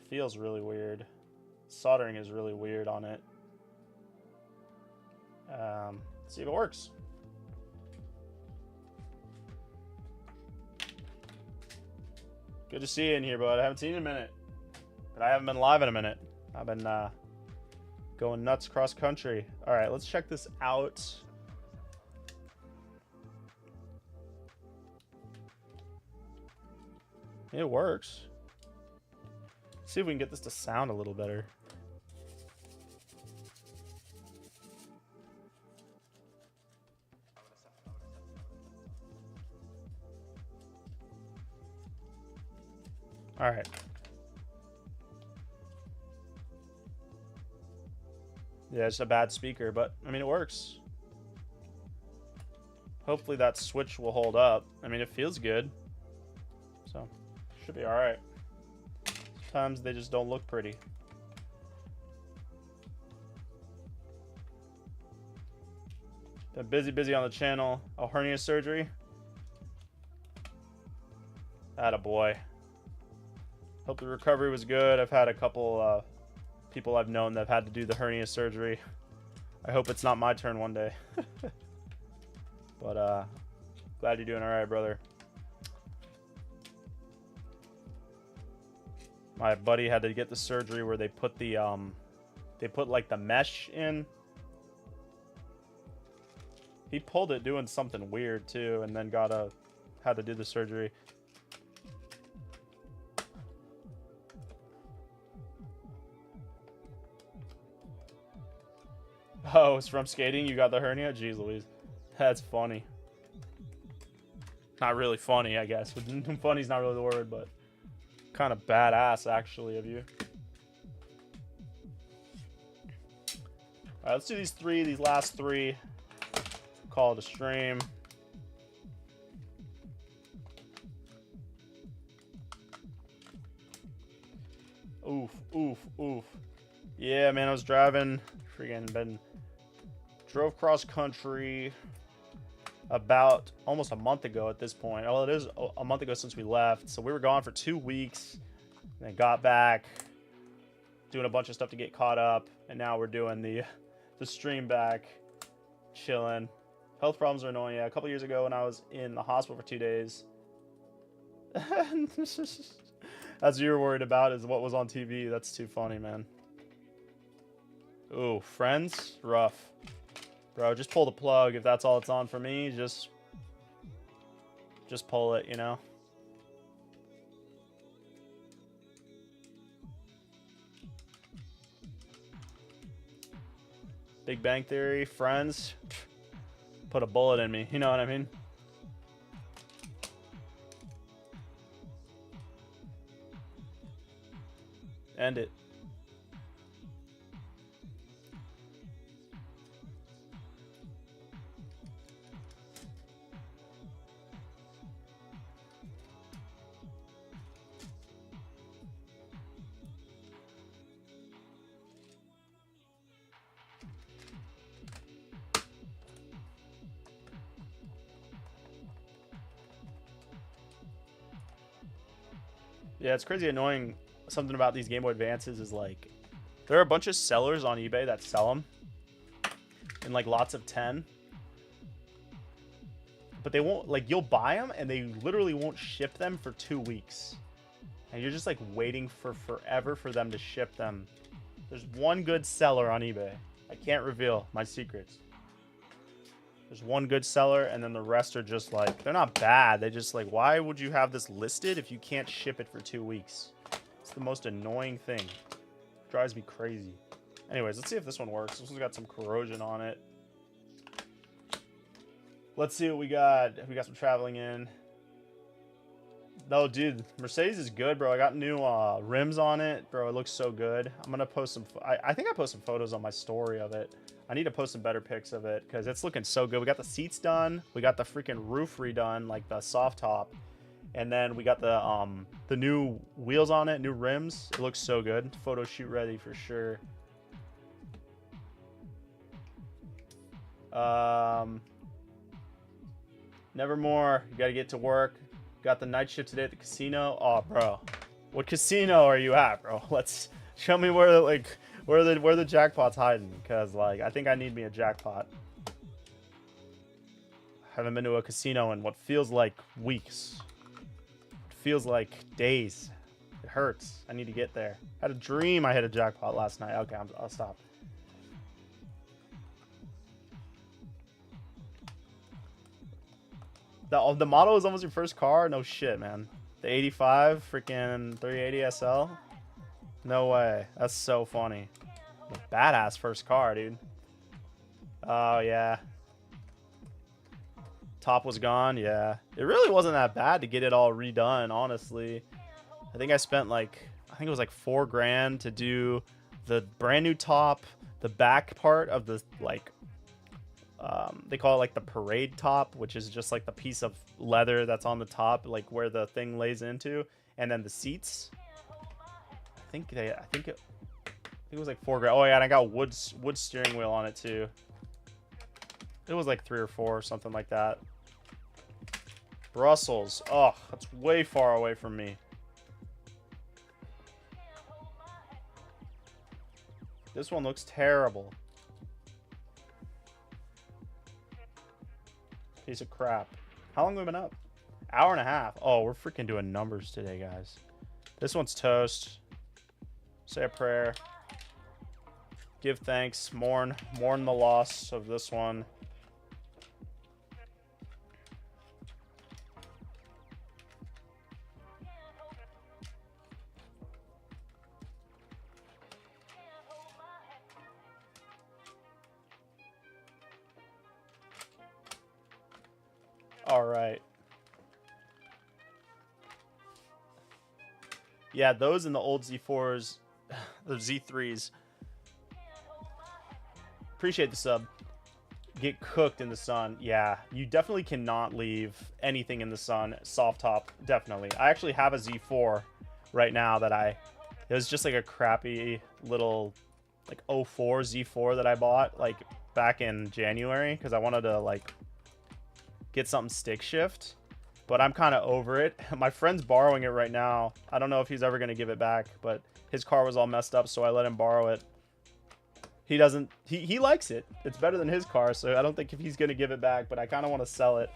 Feels really weird. Soldering is really weird on it. Let's see if it works. Good to see you in here, bud. I haven't seen you in a minute. But I haven't been live in a minute. I've been going nuts cross country. All right, let's check this out. It works. Let's see if we can get this to sound a little better. All right. Yeah, it's a bad speaker, but I mean, it works. Hopefully that switch will hold up. I mean, it feels good. So, should be all right. Sometimes they just don't look pretty. Been busy on the channel. Oh, hernia surgery. Attaboy. Hope the recovery was good. I've had a couple people I've known that have had to do the hernia surgery. I hope it's not my turn one day. But glad you're doing all right, brother. My buddy had to get the surgery where they put the like the mesh in. He pulled it doing something weird too, and then had to do the surgery. Oh, it's from skating? You got the hernia? Jeez Louise. That's funny. Not really funny, I guess. Funny's not really the word, but kind of badass, actually, of you. Alright, let's do these last three. Call it a stream. Oof, oof, oof. Yeah, man, I was driving. Freaking drove cross country about almost a month ago at this point. Well, it is a month ago since we left. So we were gone for 2 weeks. Then got back, doing a bunch of stuff to get caught up. And now we're doing the stream back, chilling. Health problems are annoying. Yeah, a couple years ago when I was in the hospital for 2 days. That's what you're worried about is what was on TV. That's too funny, man. Ooh, Friends? Rough. Bro, just pull the plug. If that's all it's on for me, just pull it, you know? Big Bang Theory, Friends. Put a bullet in me, you know what I mean? End it. Yeah, it's crazy annoying. Something about these Game Boy Advances is like There are a bunch of sellers on eBay that sell them in like lots of 10. But they won't, like, you'll buy them and they literally won't ship them for 2 weeks. And you're just like waiting for forever for them to ship them. There's one good seller on eBay. I can't reveal my secrets. There's one good seller, and then the rest are just like, they're not bad. They just like, why would you have this listed if you can't ship it for 2 weeks? It's the most annoying thing. It drives me crazy. Anyways, let's see if this one works. This one's got some corrosion on it. Let's see what we got. We got some traveling in. No, dude, Mercedes is good, bro. I got new rims on it, bro. It looks so good. I'm gonna post some. I think I posted some photos on my story of it. I need to post some better pics of it because it's looking so good. We got the seats done. We got the freaking roof redone, like the soft top, and then we got the new wheels on it, new rims. It looks so good. Photo shoot ready for sure. Nevermore. You gotta get to work. Got the night shift today at the casino. Oh, bro, what casino are you at, bro? Let's show me where where the jackpot's hiding, because like I think I need me a jackpot. Haven't been to a casino in what feels like weeks. It feels like days. It hurts. I need to get there. I had a dream I hit a jackpot last night. Okay, I'll stop. The model is almost your first car? No shit, man. The 85 freaking 380 SL? No way. That's so funny. Badass first car, dude. Oh, yeah. Top was gone, yeah. It really wasn't that bad to get it all redone, honestly. I think I spent like, I think it was like $4 grand to do the brand new top, the back part of the like, they call it like the parade top, which is just like the piece of leather that's on the top, like where the thing lays into, and then the seats. I think it was like $4 grand. Oh yeah, and I got wood steering wheel on it too. It was like 3 or 4 or something like that. Brussels. Oh, that's way far away from me. This one looks terrible. Piece of crap. How long have we been up? Hour and a half. Oh, we're freaking doing numbers today, guys. This one's toast. Say a prayer. Give thanks. Mourn the loss of this one. All right. Yeah, those in the old Z4s, the Z3s. Appreciate the sub. Get cooked in the sun. Yeah, you definitely cannot leave anything in the sun. Soft top, definitely. I actually have a Z4 right now that it was just like a crappy little like 04 Z4 that I bought like back in January because I wanted to like get something stick shift, but I'm kind of over it. My friend's borrowing it right now. I don't know if he's ever going to give it back, but his car was all messed up, so I let him borrow it. He doesn't, he likes it. It's better than his car, so I don't think if he's going to give it back, but I kind of want to sell it.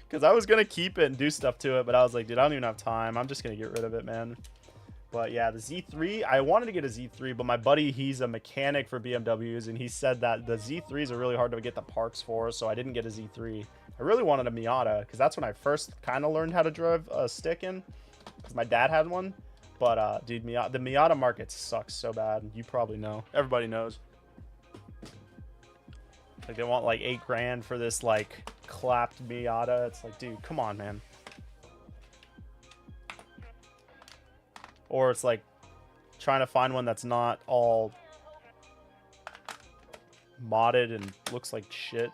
Because I was going to keep it and do stuff to it, but I was like, dude, I don't even have time. I'm just going to get rid of it, man. But yeah, the Z3, I wanted to get a Z3, but my buddy, he's a mechanic for BMWs, and he said that the Z3s are really hard to get the parts for, so I didn't get a Z3. I really wanted a Miata, because that's when I first kind of learned how to drive a stick in, because my dad had one. But, dude, the Miata market sucks so bad. You probably know. Everybody knows. Like, they want, like, 8 grand for this, like, clapped Miata. It's like, dude, come on, man. Or it's like trying to find one that's not all modded and looks like shit.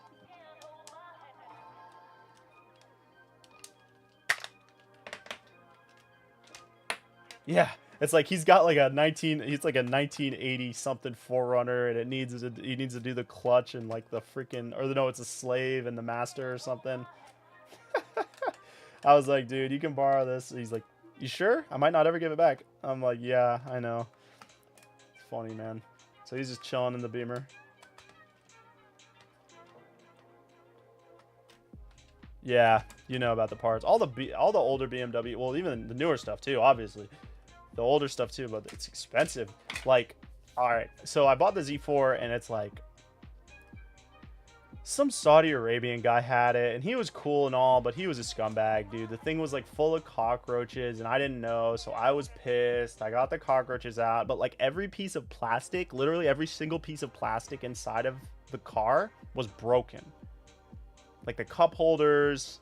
Yeah, it's like he's got like a 1980 something 4Runner, and he needs to do the clutch and like the freaking, or no, it's a slave and the master or something. I was like, dude, you can borrow this. He's like, you sure? I might not ever give it back. I'm like, yeah, I know. funny, man. So he's just chilling in the Beamer. Yeah, you know about the parts. All the older BMW, well, even the newer stuff too, obviously. The older stuff too, but it's expensive. Like, all right, so I bought the Z4 and it's like some Saudi Arabian guy had it and he was cool and all, but he was a scumbag, dude. The thing was like full of cockroaches and I didn't know, so I was pissed. I got the cockroaches out, but like every piece of plastic, literally every single piece of plastic inside of the car was broken. Like the cup holders,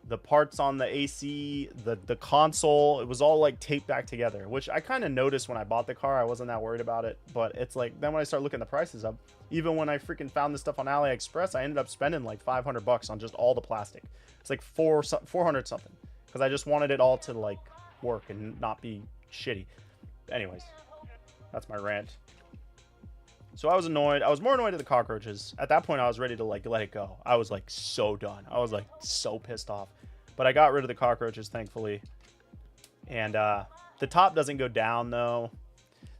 the parts on the AC, the console, it was all like taped back together, which I kind of noticed when I bought the car. I wasn't that worried about it, but it's like then when I start looking the prices up, even when I freaking found this stuff on AliExpress, I ended up spending like 500 bucks on just all the plastic. It's like 400 something because I just wanted it all to like work and not be shitty. Anyways, that's my rant. So I was annoyed. I was more annoyed at the cockroaches. At that point, I was ready to like let it go. I was like so done. I was like so pissed off. But I got rid of the cockroaches, thankfully. And the top doesn't go down though.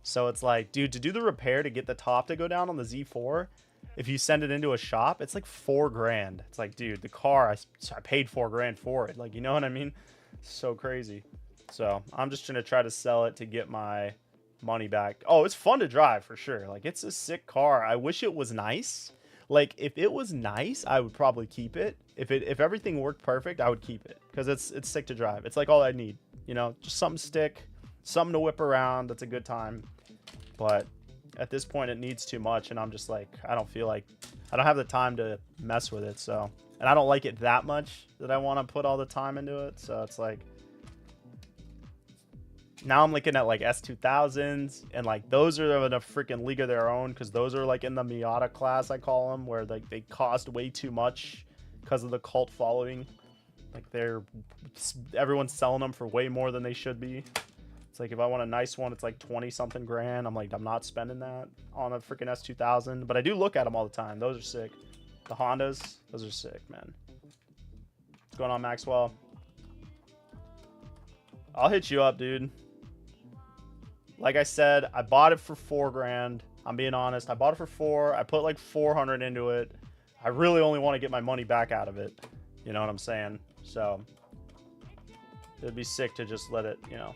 So it's like, dude, to do the repair to get the top to go down on the Z4, if you send it into a shop, it's like $4 grand. It's like, dude, the car, I paid $4 grand for it. Like, you know what I mean? So crazy. So I'm just going to try to sell it to get my money back. Oh, it's fun to drive for sure. Like, it's a sick car. I wish it was nice. Like, if it was nice, I would probably keep it. If everything worked perfect, I would keep it because it's sick to drive. It's like all I need, you know, just something stick, something to whip around. That's a good time. But at this point, it needs too much, and I'm just like, I don't have the time to mess with it. So, and I don't like it that much that I want to put all the time into it. So it's like, now I'm looking at like S2000s, and like those are in a freaking league of their own because those are like in the Miata class, I call them, where like they cost way too much because of the cult following. Like everyone's selling them for way more than they should be. It's like if I want a nice one, it's like 20 something grand. I'm like, I'm not spending that on a freaking S2000, but I do look at them all the time. Those are sick. The Hondas, those are sick, man. What's going on, Maxwell? I'll hit you up, dude. Like I said, I bought it for $4 grand. I'm being honest. I bought it for 4. I put like 400 into it. I really only want to get my money back out of it. You know what I'm saying? So it'd be sick to just let it, you know.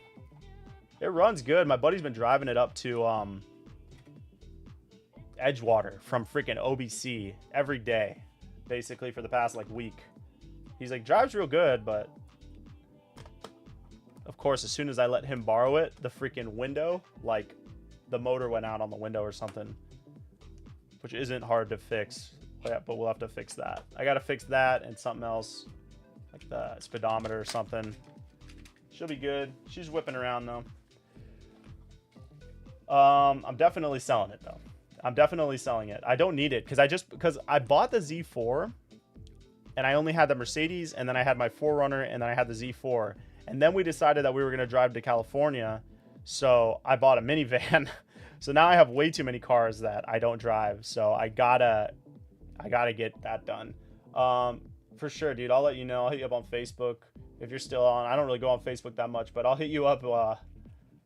It runs good. My buddy's been driving it up to Edgewater from freaking OBC every day, basically for the past like week. He's like, drives real good, but of course, as soon as I let him borrow it, the freaking window, like the motor went out on the window or something, which isn't hard to fix. But we'll have to fix that. I got to fix that and something else, like the speedometer or something. She'll be good. She's whipping around though. I'm definitely selling it though. I'm definitely selling it. I don't need it because I bought the Z4 and I only had the Mercedes, and then I had my 4Runner, and then I had the Z4. And then we decided that we were going to drive to California. So I bought a minivan. So now I have way too many cars that I don't drive. So I gotta get that done. For sure, dude. I'll let you know. I'll hit you up on Facebook if you're still on. I don't really go on Facebook that much, but I'll hit you up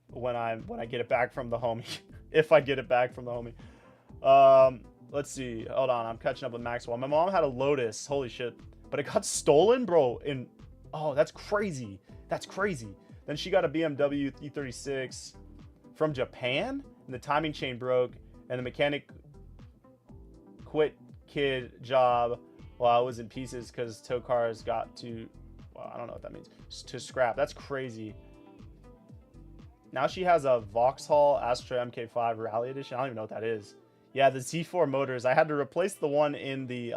when I get it back from the homie. If I get it back from the homie. Let's see. Hold on. I'm catching up with Maxwell. My mom had a Lotus. Holy shit. But it got stolen, bro. Oh, that's crazy. That's crazy. Then she got a BMW E36 from Japan, and the timing chain broke, and the mechanic quit kid job while I was in pieces because tow cars got to, well, I don't know what that means, to scrap. That's crazy. Now she has a Vauxhall Astra MK5 Rally Edition. I don't even know what that is. Yeah, the Z4 motors. I had to replace the one in the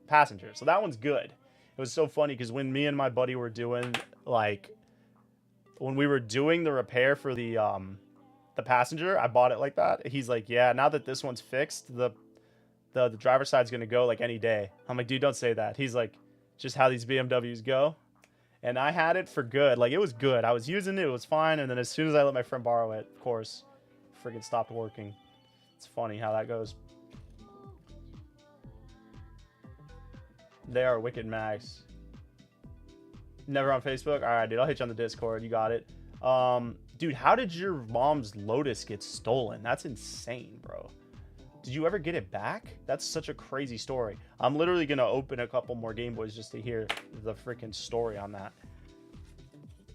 passenger, so that one's good. It was so funny because when me and my buddy were doing when we were doing the repair for the passenger, I bought it like that. He's like, yeah, now that this one's fixed, the driver's side's gonna go like any day. I'm like, dude, don't say that. He's like, just how these BMWs go. And I had it for good. Like, it was good. I was using it. It was fine. And then as soon as I let my friend borrow it, of course, freaking stopped working. It's funny how that goes. They are wicked mags. Never on Facebook? All right, dude. I'll hit you on the Discord. You got it. Dude, how did your mom's Lotus get stolen? That's insane, bro. Did you ever get it back? That's such a crazy story. I'm literally gonna open a couple more Game Boys just to hear the freaking story on that.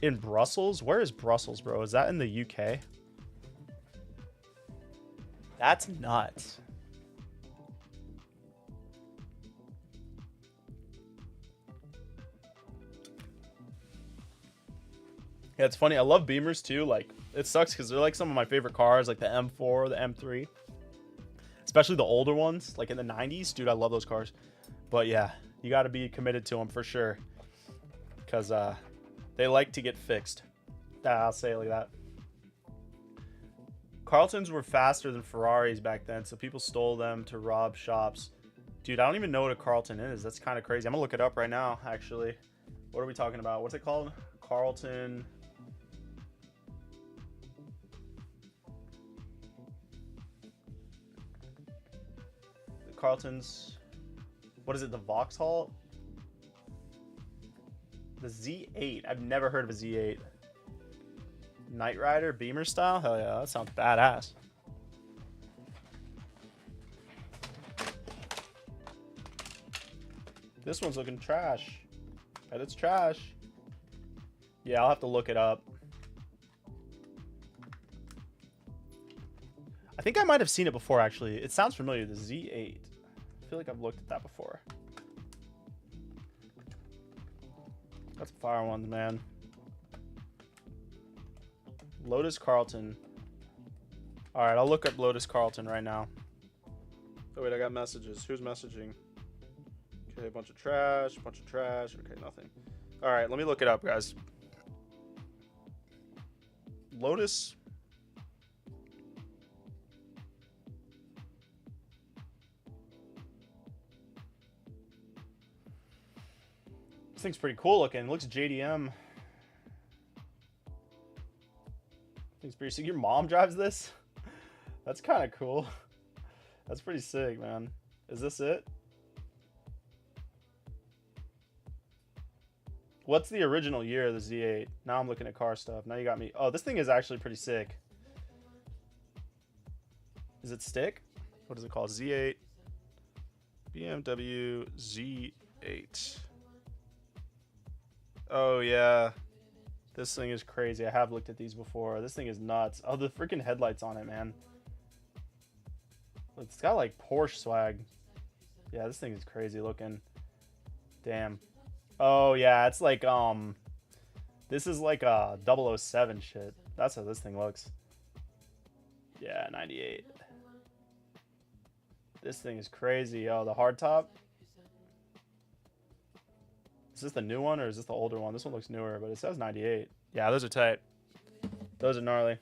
In Brussels? Where is Brussels, bro? Is that in the UK? That's nuts. Yeah, it's funny. I love Beamers too. Like, it sucks because they're like some of my favorite cars, like the M4, the M3. Especially the older ones, like in the 90s. Dude, I love those cars. But yeah, you got to be committed to them for sure. Because they like to get fixed. I'll say it like that. Carltons were faster than Ferraris back then, so people stole them to rob shops. Dude, I don't even know what a Carlton is. That's kind of crazy. I'm going to look it up right now, actually. What are we talking about? What's it called? Carlton. Carlton's, what is it, the Vauxhall? The Z8. I've never heard of a Z8. Knight Rider, Beamer style? Hell yeah, that sounds badass. This one's looking trash. Bet it's trash. Yeah, I'll have to look it up. I think I might have seen it before, actually. It sounds familiar, the Z8. I feel like I've looked at that before. That's fire ones, man. Lotus Carlton. Alright, I'll look up Lotus Carlton right now. Oh, wait, I got messages. Who's messaging? Okay, a bunch of trash, Okay, nothing. Alright, let me look it up, guys. Lotus. This thing's pretty cool looking. It looks JDM. Thing's pretty sick. Your mom drives this? That's kind of cool. That's pretty sick, man. Is this it? What's the original year of the Z8? Now I'm looking at car stuff. Now you got me. Oh, this thing is actually pretty sick. Is it stick? What is it called? Z8. BMW Z8. Oh, yeah. This thing is crazy. I have looked at these before. This thing is nuts. Oh, the freaking headlights on it, man. It's got like Porsche swag. Yeah, this thing is crazy looking. Damn. Oh, yeah. It's like, this is like a 007 shit. That's how this thing looks. Yeah, 98. This thing is crazy. Oh, the hardtop. Is this the new one or is this the older one? This one looks newer, but it says 98. Yeah, those are tight. Those are gnarly.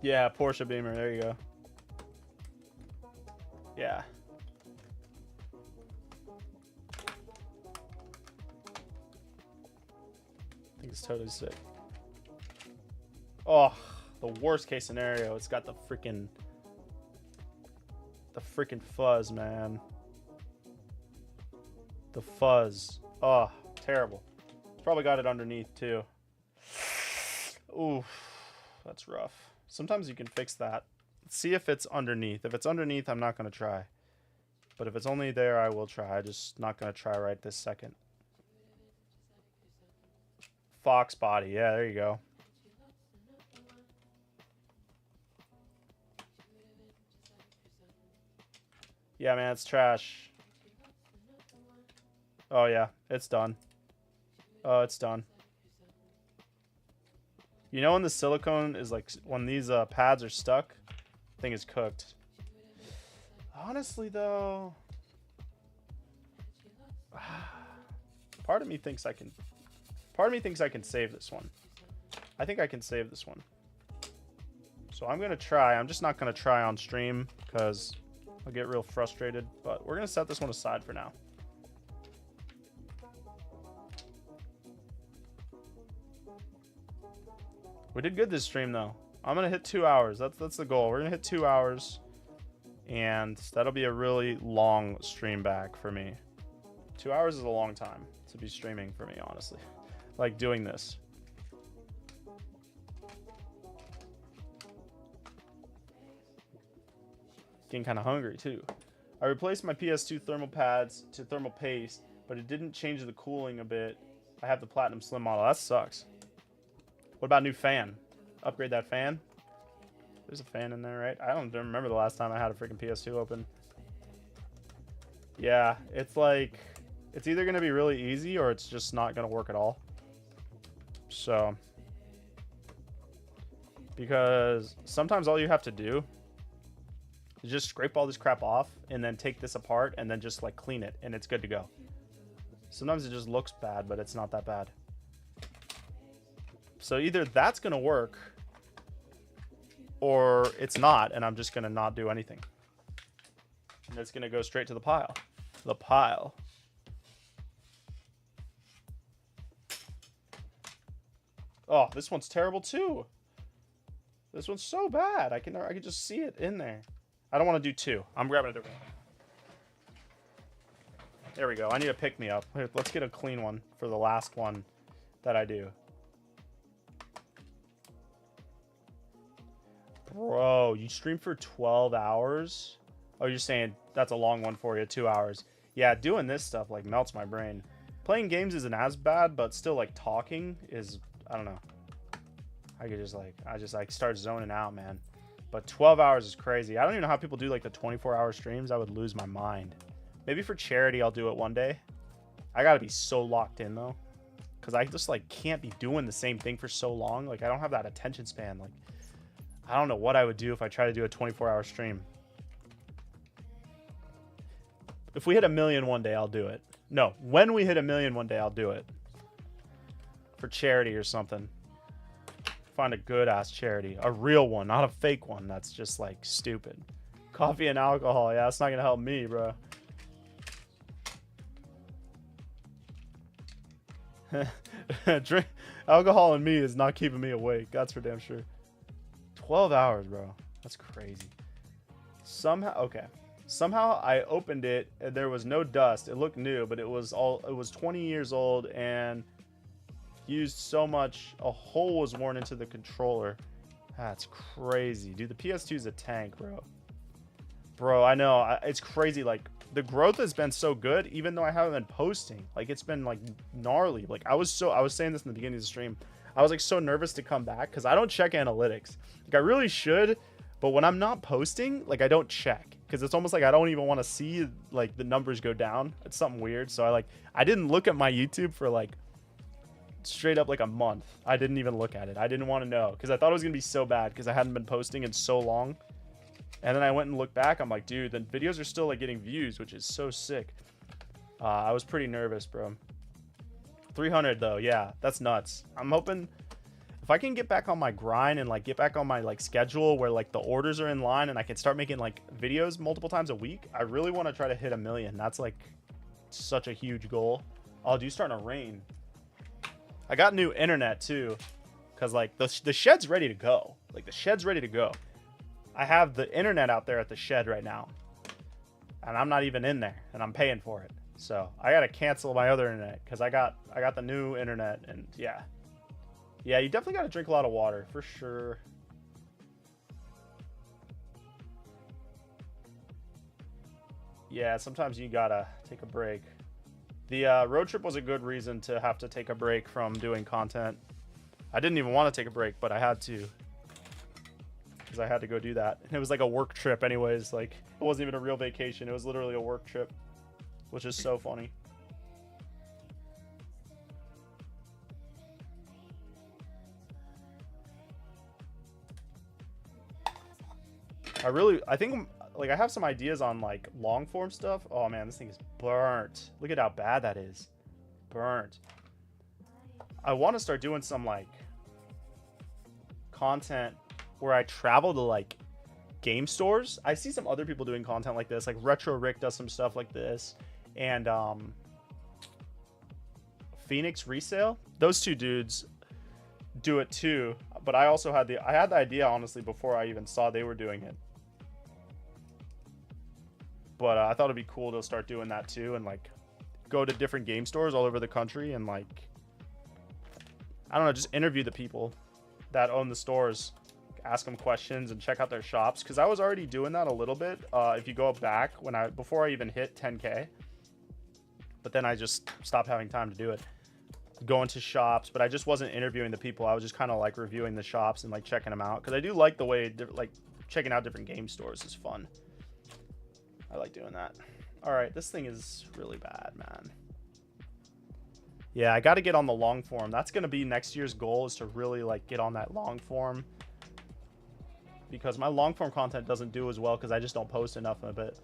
Yeah, Porsche Beamer. There you go. Yeah. I think it's totally sick. Oh, the worst case scenario. It's got the freaking fuzz, man. The fuzz. Oh, terrible. It's probably got it underneath too. Oof, that's rough. Sometimes you can fix that. Let's see if it's underneath. If it's underneath, I'm not going to try. But if it's only there, I will try. I'm just not going to try right this second. Fox body. Yeah, there you go. Yeah, man, it's trash. Oh, yeah, it's done. Oh, it's done. You know when the silicone is like, when these pads are stuck, the thing is cooked. Honestly, though, part of me thinks I can save this one. I think I can save this one. So I'm going to try. I'm just not going to try on stream because I'll get real frustrated. But we're going to set this one aside for now. We did good this stream, though. I'm going to hit 2 hours. That's the goal. We're going to hit 2 hours. And that'll be a really long stream back for me. 2 hours is a long time to be streaming for me, honestly. Like doing this. Getting kind of hungry too. I replaced my PS2 thermal pads to thermal paste, but it didn't change the cooling a bit. I have the Platinum Slim model. That sucks. What about new fan? Upgrade that fan? There's a fan in there, right? I don't remember the last time I had a freaking PS2 open. Yeah, it's like, it's either going to be really easy or it's just not going to work at all. So, because sometimes all you have to do is just scrape all this crap off and then take this apart and then just like clean it and it's good to go. Sometimes it just looks bad, but it's not that bad. So either that's going to work or it's not, and I'm just going to not do anything. And it's going to go straight to the pile. The pile. Oh, this one's terrible too. This one's so bad. I can just see it in there. I don't want to do two. I'm grabbing a different one. There we go. I need to pick me up. Let's get a clean one for the last one that I do. Bro, you stream for 12 hours? Oh, you're saying that's a long one for you, 2 hours. Yeah, doing this stuff like melts my brain. Playing games isn't as bad, but still like talking is, I don't know. I could just like, I start zoning out, man. But 12 hours is crazy. I don't even know how people do like the 24-hour streams. I would lose my mind. Maybe for charity, I'll do it one day. I gotta be so locked in though, because I just like can't be doing the same thing for so long. Like I don't have that attention span. Like I don't know what I would do if I try to do a 24-hour stream. If we hit 1 million one day, I'll do it. No, when we hit 1 million one day, I'll do it. For charity or something. Find a good ass charity. A real one, not a fake one that's just like stupid. Coffee and alcohol. Yeah, that's not gonna help me, bro. Drink alcohol and me is not keeping me awake. That's for damn sure. 12 hours, bro. That's crazy. Somehow I opened it and there was no dust. It looked new, but it was 20 years old and used so much a hole was worn into the controller. That's crazy. Dude, the PS2 is a tank, bro. Bro, I know. It's crazy. Like the growth has been so good even though I haven't been posting. Like it's been like gnarly. Like I was saying this in the beginning of the stream. I was like so nervous to come back because I don't check analytics. Like I really should, but when I'm not posting, like I don't check because it's almost like I don't even want to see like the numbers go down. It's something weird. So I didn't look at my YouTube for like straight up like a month. I didn't even look at it. I didn't want to know because I thought it was gonna be so bad because I hadn't been posting in so long. And then I went and looked back. I'm like, dude, the videos are still like getting views, which is so sick. I was pretty nervous, bro. 300 though, yeah, that's nuts. I'm hoping if I can get back on my grind and like get back on my like schedule where like the orders are in line and I can start making like videos multiple times a week. I really want to try to hit 1 million. That's like such a huge goal. Oh, dude, starting to rain. I got new internet too, because like the shed's ready to go. Like the shed's ready to go. I have the internet out there at the shed right now, and I'm not even in there, and I'm paying for it. So I gotta cancel my other internet because I got the new internet, and yeah, you definitely gotta drink a lot of water for sure. Yeah, sometimes you gotta take a break. The road trip was a good reason to have to take a break from doing content. I didn't even want to take a break, but I had to. Because I had to go do that. And it was like a work trip anyways. Like, it wasn't even a real vacation. It was literally a work trip. Which is so funny. I think, like, I have some ideas on, like, long form stuff. Oh, man, this thing is burnt. Look at how bad that is. Burnt. I want to start doing some, like, content where I travel to like game stores. I see some other people doing content like this, like Retro Rick does some stuff like this, and Phoenix Resale. Those two dudes do it too. But I also had the idea honestly before I even saw they were doing it. But I thought it'd be cool to start doing that too, and like go to different game stores all over the country and like, I don't know, just interview the people that own the stores, ask them questions and check out their shops. Cause I was already doing that a little bit. If you go back before I even hit 10K, but then I just stopped having time to do it. Going to shops, but I just wasn't interviewing the people. I was just kind of like reviewing the shops and like checking them out. Cause I do like the way like checking out different game stores is fun. I like doing that. All right, this thing is really bad, man. Yeah, I got to get on the long form. That's going to be next year's goal, is to really like get on that long form, because my long form content doesn't do as well because I just don't post enough of it.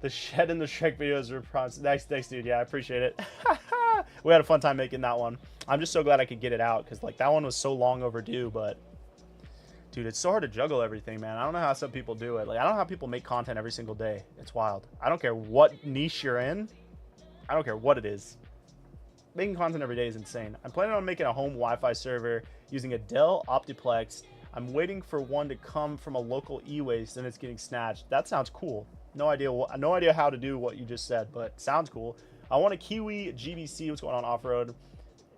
The Shed and the Shrek videos are props. Thanks, dude. Yeah, I appreciate it. We had a fun time making that one. I'm just so glad I could get it out because like that one was so long overdue, but dude, it's so hard to juggle everything, man. I don't know how some people do it. Like, I don't know how people make content every single day. It's wild. I don't care what niche you're in. I don't care what it is. Making content every day is insane. I'm planning on making a home Wi-Fi server using a Dell Optiplex. I'm waiting for one to come from a local e-waste and it's getting snatched. That sounds cool. No idea how to do what you just said, but sounds cool. I want a Kiwi GBC. What's going on, off-road?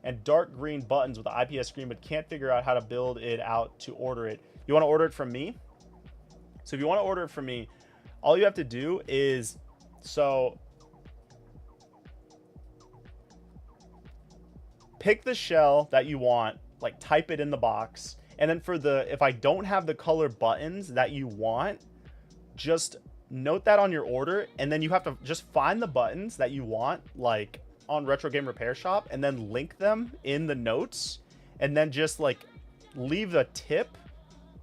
And dark green buttons with an IPS screen, but can't figure out how to build it out to order it. You want to order it from me? So if you want to order it from me, all you have to do is, so pick the shell that you want, like type it in the box, and then for the, if I don't have the color buttons that you want, just note that on your order, and then you have to just find the buttons that you want, like on Retro Game Repair Shop, and then link them in the notes, and then just like leave a tip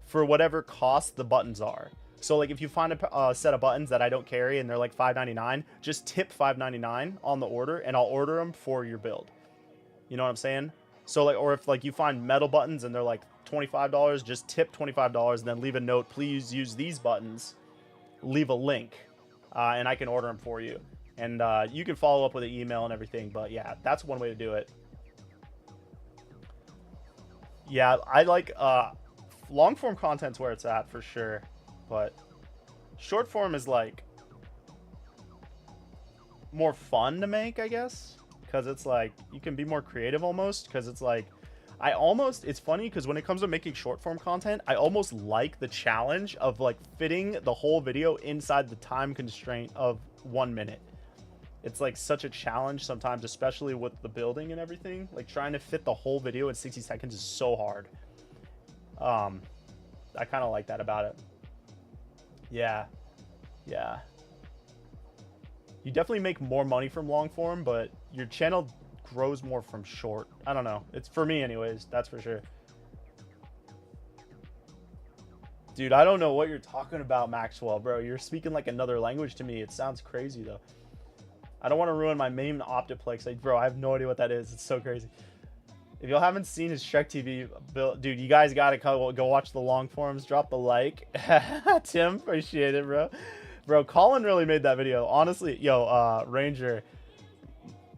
for whatever cost the buttons are. So like if you find a set of buttons that I don't carry and they're like $5.99, just tip $5.99 on the order and I'll order them for your build. You know what I'm saying? So like, or if like you find metal buttons and they're like $25, just tip $25 and then leave a note, please use these buttons, leave a link, and I can order them for you. And you can follow up with an email and everything, but yeah, that's one way to do it. Yeah, I like long form content's where it's at for sure, but short form is like more fun to make, I guess, because it's like you can be more creative almost, because it's like it's funny because when it comes to making short form content, I almost like the challenge of like fitting the whole video inside the time constraint of 1 minute. It's like such a challenge sometimes, especially with the building and everything. Like trying to fit the whole video in 60 seconds is so hard. I kind of like that about it. Yeah. You definitely make more money from long form, but your channel grows more from short. I don't know. It's for me anyways, that's for sure. Dude, I don't know what you're talking about, Maxwell, bro. You're speaking like another language to me. It sounds crazy though. I don't want to ruin my main Optiplex. Like, bro, I have no idea what that is. It's so crazy. If y'all haven't seen his Shrek TV build, dude, you guys gotta go watch the long forms. Drop the like. Tim, appreciate it, bro. Bro, Colin really made that video. Honestly, yo, Ranger,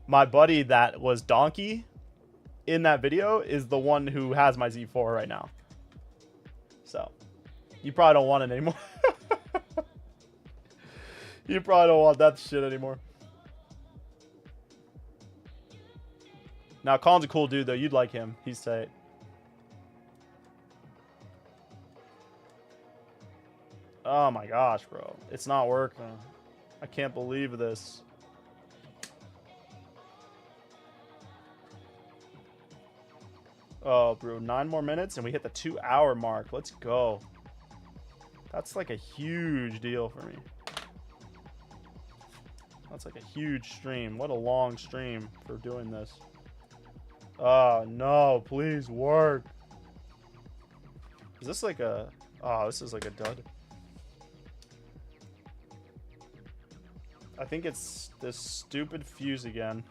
my buddy that was Donkey in that video is the one who has my Z4 right now. So, you probably don't want it anymore. You probably don't want that shit anymore. Now, Colin's a cool dude, though. You'd like him. He's tight. Oh, my gosh, bro. It's not working. I can't believe this. Oh, bro. 9 more minutes, and we hit the 2-hour mark. Let's go. That's like a huge deal for me. That's like a huge stream. What a long stream for doing this. Oh, no, please work. Is this like a... Oh, this is like a dud. I think it's this stupid fuse again.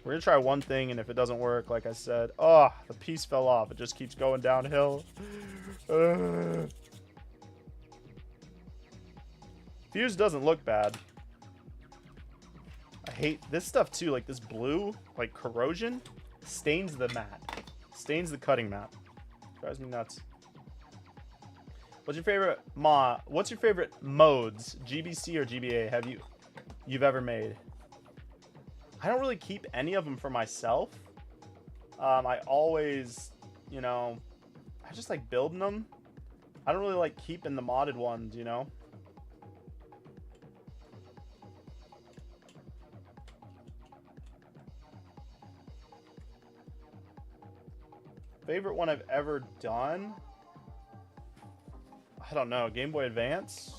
We're gonna try one thing, and if it doesn't work, like I said... Oh, the piece fell off. It just keeps going downhill. Fuse doesn't look bad. I hate this stuff too, like this blue, like corrosion, stains the mat. Stains the cutting mat. Drives me nuts. What's your favorite mod? What's your favorite modes, GBC or GBA? You've ever made? I don't really keep any of them for myself. I always, you know, I just like building them. I don't really like keeping the modded ones, you know. Favorite one I've ever done? I don't know. Game Boy Advance?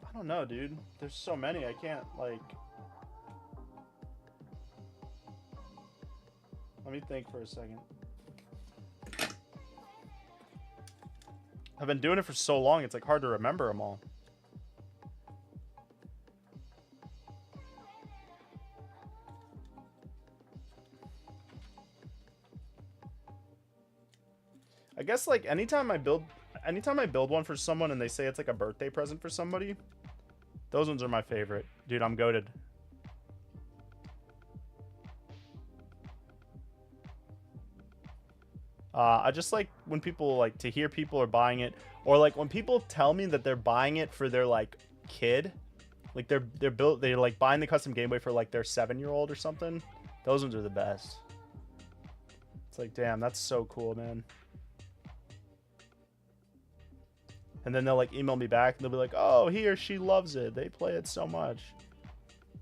I don't know, dude. There's so many. I can't, like... Let me think for a second. I've been doing it for so long, it's like hard to remember them all. I guess like anytime I build one for someone and they say it's like a birthday present for somebody, those ones are my favorite. Dude, I'm goated. I just like when people like to hear people are buying it, or like when people tell me that they're buying it for their like kid, like they're like buying the custom Game Boy for like their 7-year-old or something. Those ones are the best. It's like, damn, that's so cool, man. And then they'll like email me back and they'll be like, oh, he or she loves it. They play it so much.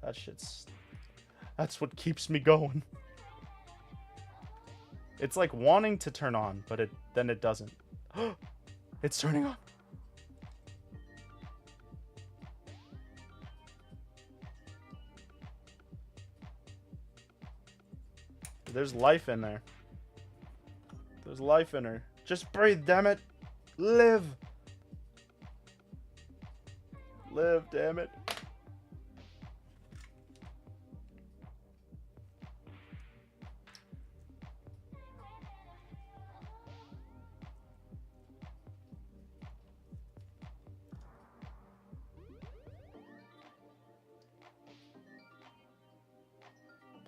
That's what keeps me going. It's like wanting to turn on, but then it doesn't. It's turning on. There's life in there. There's life in her. Just breathe, damn it. Live. Live, damn it.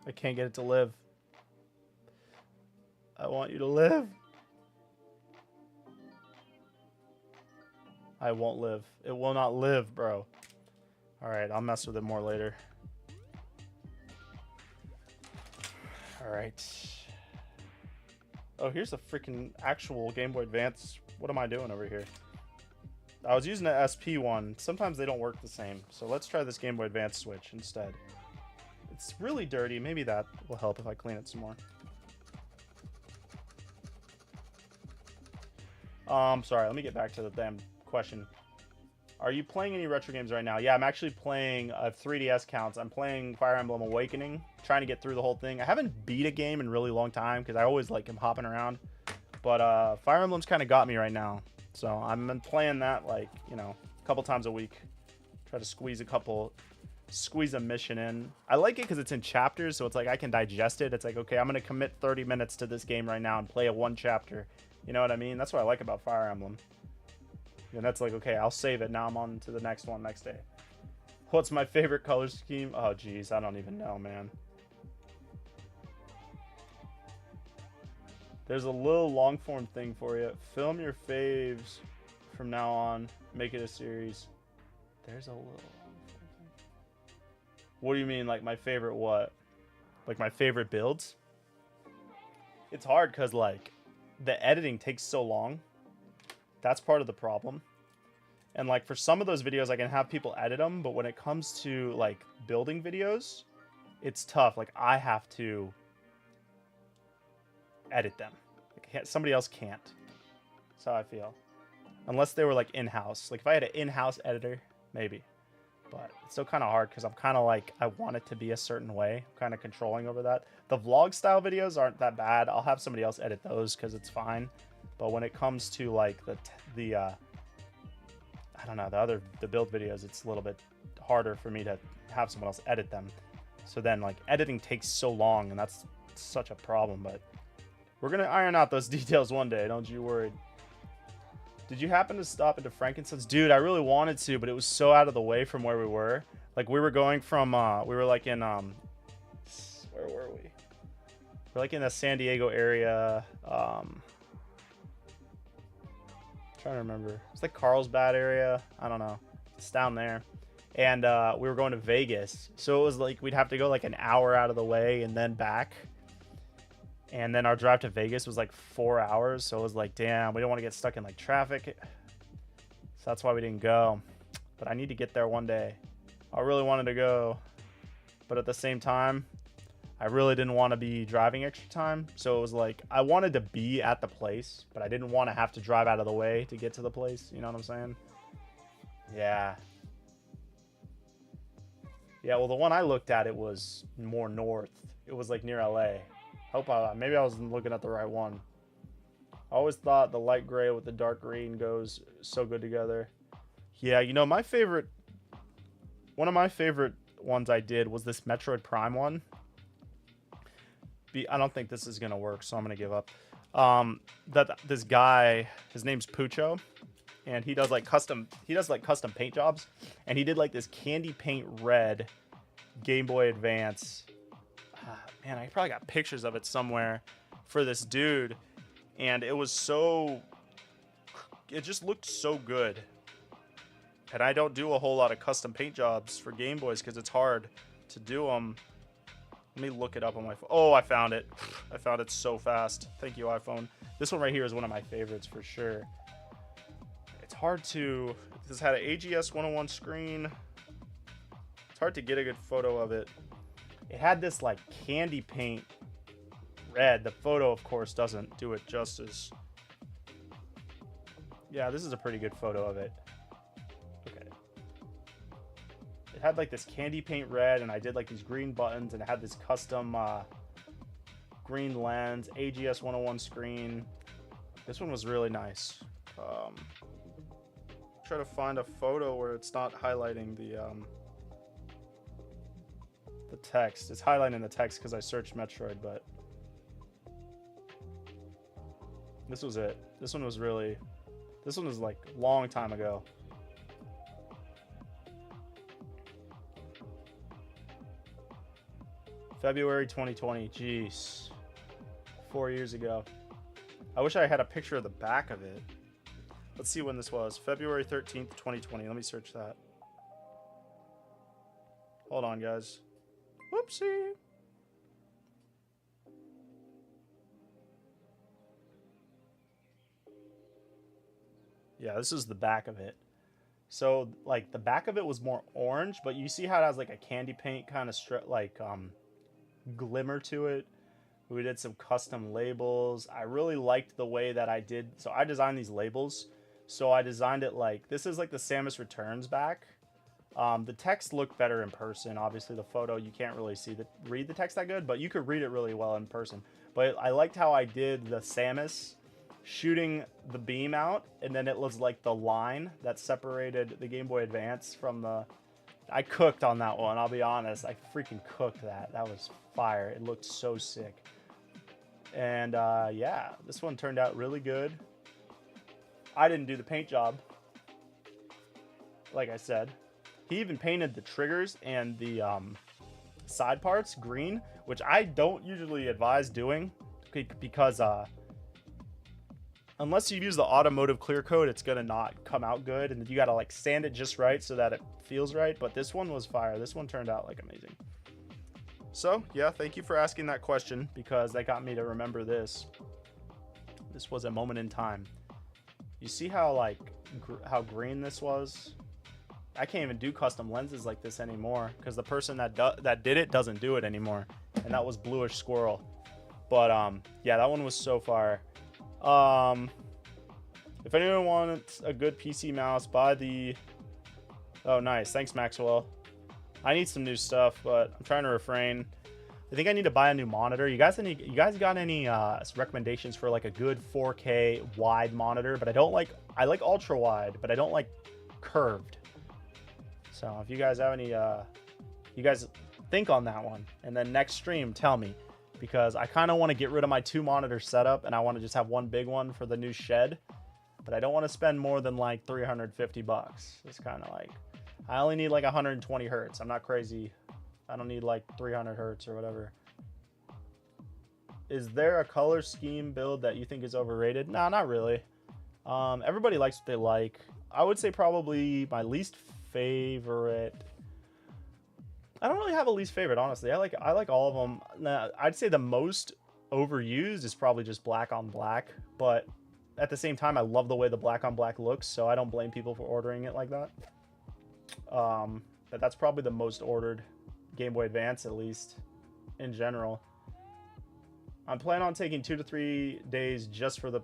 I can't get it to live. I want you to live. I won't live. It will not live, bro. Alright, I'll mess with it more later. Alright. Oh, here's a freaking actual Game Boy Advance. What am I doing over here? I was using the SP one. Sometimes they don't work the same. So let's try this Game Boy Advance Switch instead. It's really dirty. Maybe that will help if I clean it some more. Sorry, let me get back to the damn question. Are you playing any retro games right now? Yeah, I'm actually playing 3DS counts. I'm playing Fire Emblem Awakening, trying to get through the whole thing. I haven't beat a game in a really long time because I always like am hopping around. But Fire Emblem's kind of got me right now. So I've been playing that like, you know, a couple times a week. Try to squeeze a mission in. I like it because it's in chapters, so it's like I can digest it. It's like, okay, I'm going to commit 30 minutes to this game right now and play one chapter. You know what I mean? That's what I like about Fire Emblem. And that's like, okay, I'll save it. Now I'm on to the next one next day. What's my favorite color scheme? Oh, geez, I don't even know, man. There's a little long form thing for you. Film your faves from now on. Make it a series. There's a little... What do you mean, like my favorite what? Like my favorite builds? It's hard because like the editing takes so long. That's part of the problem. And like for some of those videos I can have people edit them, but when it comes to like building videos, it's tough. Like I have to edit them. Like, somebody else can't. That's how I feel. Unless they were like in-house. Like if I had an in-house editor, maybe. But it's still kind of hard because I'm kind of like, I want it to be a certain way. I'm kind of controlling over that. The vlog style videos aren't that bad. I'll have somebody else edit those because it's fine. But when it comes to like I don't know, the build videos, it's a little bit harder for me to have someone else edit them. So then like editing takes so long and that's such a problem. But we're going to iron out those details one day. Don't you worry. Did you happen to stop into Frankincense? Dude, I really wanted to, but it was so out of the way from where we were. Like, we were going from, we were, like, in, where were we? We're, like, in the San Diego area. trying to remember. It's like Carlsbad area. I don't know. It's down there. And we were going to Vegas. So it was like we'd have to go like an hour out of the way and then back. And then our drive to Vegas was like 4 hours. So it was like, damn, we don't want to get stuck in like traffic. So that's why we didn't go. But I need to get there one day. I really wanted to go. But at the same time, I really didn't want to be driving extra time. So it was like, I wanted to be at the place, but I didn't want to have to drive out of the way to get to the place. You know what I'm saying? Yeah. Yeah, well, the one I looked at, it was more north. It was like near LA. Maybe I wasn't looking at the right one. I always thought the light gray with the dark green goes so good together. Yeah, you know, one of my favorite ones I did was this Metroid Prime one. I don't think this is gonna work, so I'm gonna give up. This guy, his name's Pucho, and he does like custom paint jobs, and he did like this candy paint red Game Boy Advance. Man, I probably got pictures of it somewhere for this dude, and it just looked so good. And I don't do a whole lot of custom paint jobs for Game Boys because it's hard to do them. Let me look it up on my phone. Oh, I found it. I found it so fast. Thank you, iPhone. This one right here is one of my favorites for sure. It's hard to... This had an AGS 101 screen. It's hard to get a good photo of it. It had this like candy paint red. The photo, of course, doesn't do it justice. Yeah, this is a pretty good photo of it. Okay. It had like this candy paint red, and I did like these green buttons, and it had this custom green lens, AGS 101 screen. This one was really nice. Try to find a photo where it's not highlighting the text. It's highlighting the text because I searched Metroid, but this was it. This one was like a long time ago. February 2020. Jeez. 4 years ago. I wish I had a picture of the back of it. Let's see when this was. February 13th, 2020. Let me search that. Hold on, guys. Whoopsie. Yeah, this is the back of it. So, like, the back of it was more orange, but you see how it has, like, a candy paint kind of glimmer to it. We did some custom labels. I really liked the way that I did. So, I designed these labels. So, I designed it like, this is like the Samus Returns back. The text looked better in person. Obviously, the photo, you can't really read the text that good, but you could read it really well in person. But I liked how I did the Samus shooting the beam out, and then it was like the line that separated the Game Boy Advance from the... I cooked on that one, I'll be honest. I freaking cooked that. That was fire. It looked so sick. And yeah, this one turned out really good. I didn't do the paint job, like I said. He even painted the triggers and the side parts green, which I don't usually advise doing because unless you use the automotive clear coat, it's gonna not come out good, and you gotta like sand it just right so that it feels right. But this one was fire. This one turned out like amazing. So yeah, thank you for asking that question because that got me to remember this. This was a moment in time. You see how like how green this was? I can't even do custom lenses like this anymore because the person that did it doesn't do it anymore, and that was Bluish Squirrel. But yeah, that one was so far. If anyone wants a good PC mouse, buy the... Oh, nice. Thanks, Maxwell. I need some new stuff, but I'm trying to refrain. I think I need to buy a new monitor. You guys got any recommendations for like a good 4K wide monitor? But I like ultra wide, but I don't like curved. So if you guys have any, you guys think on that one, and then next stream tell me, because I kind of want to get rid of my 2 monitor setup, and I want to just have one big one for the new shed, but I don't want to spend more than like 350 bucks. It's kind of like, I only need like 120 hertz. I'm not crazy. I don't need like 300 hertz or whatever. Is there a color scheme build that you think is overrated? No, not really. Everybody likes what they like. I would say probably my least favorite. I don't really have a least favorite, honestly. I like all of them. Nah, I'd say the most overused is probably just black on black, but at the same time, I love the way the black on black looks, so I don't blame people for ordering it like that. But that's probably the most ordered Game Boy Advance, at least in general. I'm planning on taking 2 to 3 days just for the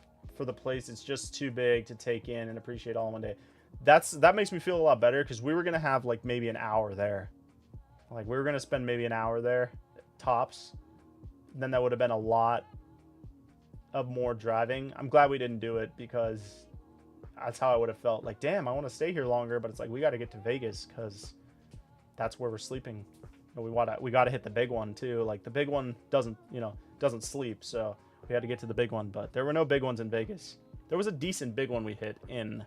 place. It's just too big to take in and appreciate all in one day. That makes me feel a lot better, because we were gonna have like maybe an hour there. Like we were gonna spend maybe an hour there, tops. Then that would have been a lot of more driving. I'm glad we didn't do it, because that's how I would have felt. Like, damn, I want to stay here longer, but it's like we got to get to Vegas because that's where we're sleeping. But we got to hit the big one too. Like the big one doesn't sleep, so we had to get to the big one. But there were no big ones in Vegas. There was a decent big one we hit in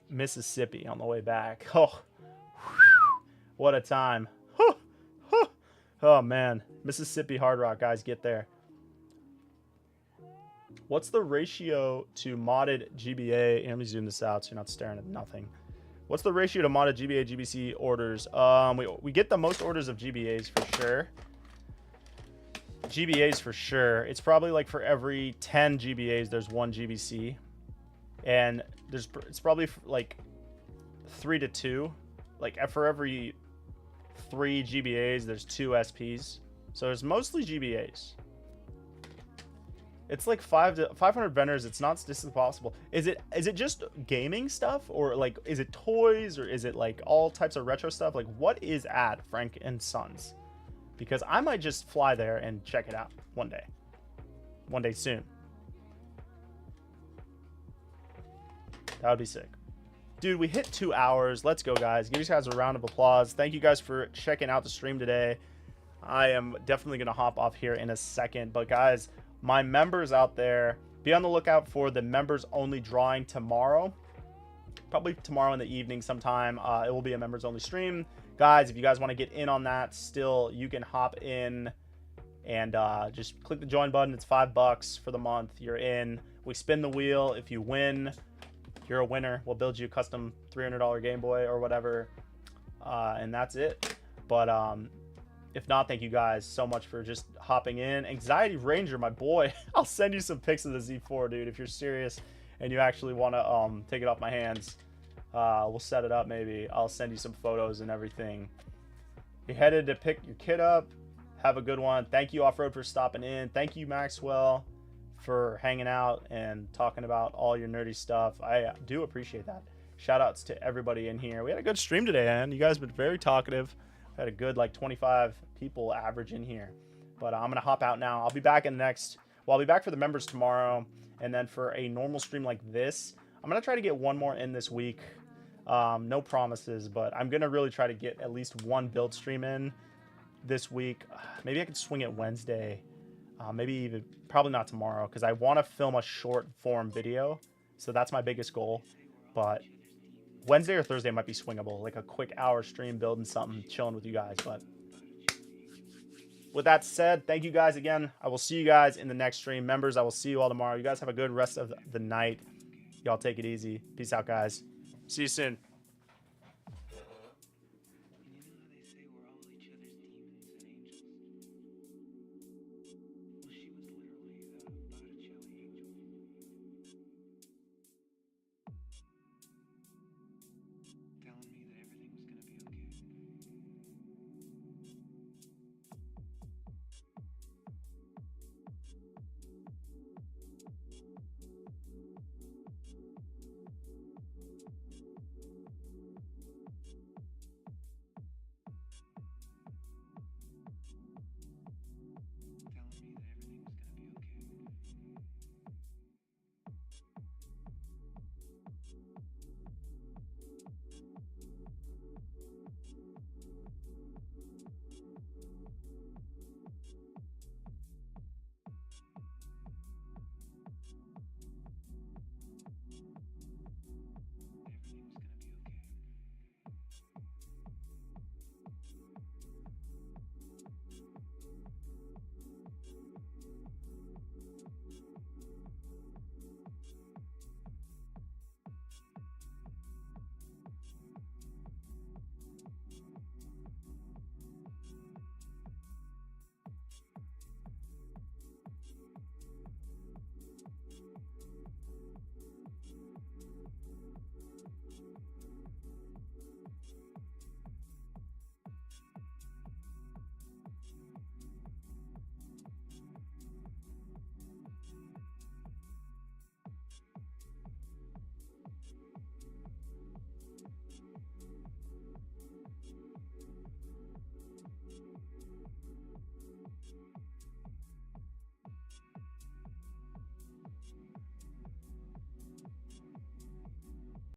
Mississippi on the way back. Oh, what a time. Oh man, Mississippi Hard Rock, guys, get there. What's the ratio to modded GBA? Let me zoom this out so you're not staring at nothing. What's the ratio to modded GBA, GBC orders? We get the most orders of GBAs for sure. GBAs for sure. It's probably like for every 10 GBAs, there's 1 GBC. And it's probably like 3 to 2. Like for every 3 GBAs, there's 2 SPs. So there's mostly GBAs. It's like 500 vendors. It's not statistically possible. Is it just gaming stuff, or like is it toys, or is it like all types of retro stuff? Like what is at Frank and Sons? Because I might just fly there and check it out one day soon. That would be sick. Dude, we hit 2 hours. Let's go, guys. Give you guys a round of applause. Thank you guys for checking out the stream today. I am definitely going to hop off here in a second. But, guys, my members out there, be on the lookout for the members only drawing tomorrow. Probably tomorrow in the evening sometime. It will be a members only stream. Guys, if you guys want to get in on that still, you can hop in and just click the join button. It's $5 for the month. You're in. We spin the wheel. If you win, you're a winner. We'll build you a custom $300 Game Boy or whatever. And that's it. But if not, thank you guys so much for just hopping in. Anxiety Ranger, my boy. I'll send you some pics of the Z4, dude, if you're serious and you actually want to take it off my hands. We'll set it up maybe. I'll send you some photos and everything. You're headed to pick your kid up. Have a good one. Thank you, Off-Road, for stopping in. Thank you, Maxwell, for hanging out and talking about all your nerdy stuff. I do appreciate that. Shout outs to everybody in here. We had a good stream today, man. You guys have been very talkative. Had a good like 25 people average in here. But I'm gonna hop out now. I'll be back in the next, well, I'll be back for the members tomorrow, and then for a normal stream like this, I'm gonna try to get one more in this week. No promises, but I'm gonna really try to get at least one build stream in this week. Maybe I could swing it Wednesday. Maybe even probably not tomorrow, because I want to film a short form video, so that's my biggest goal. But Wednesday or Thursday might be swingable, like a quick hour stream, building something, chilling with you guys. But with that said, thank you guys again. I will see you guys in the next stream. Members, I will see you all tomorrow. You guys have a good rest of the night. Y'all take it easy. Peace out, guys. See you soon.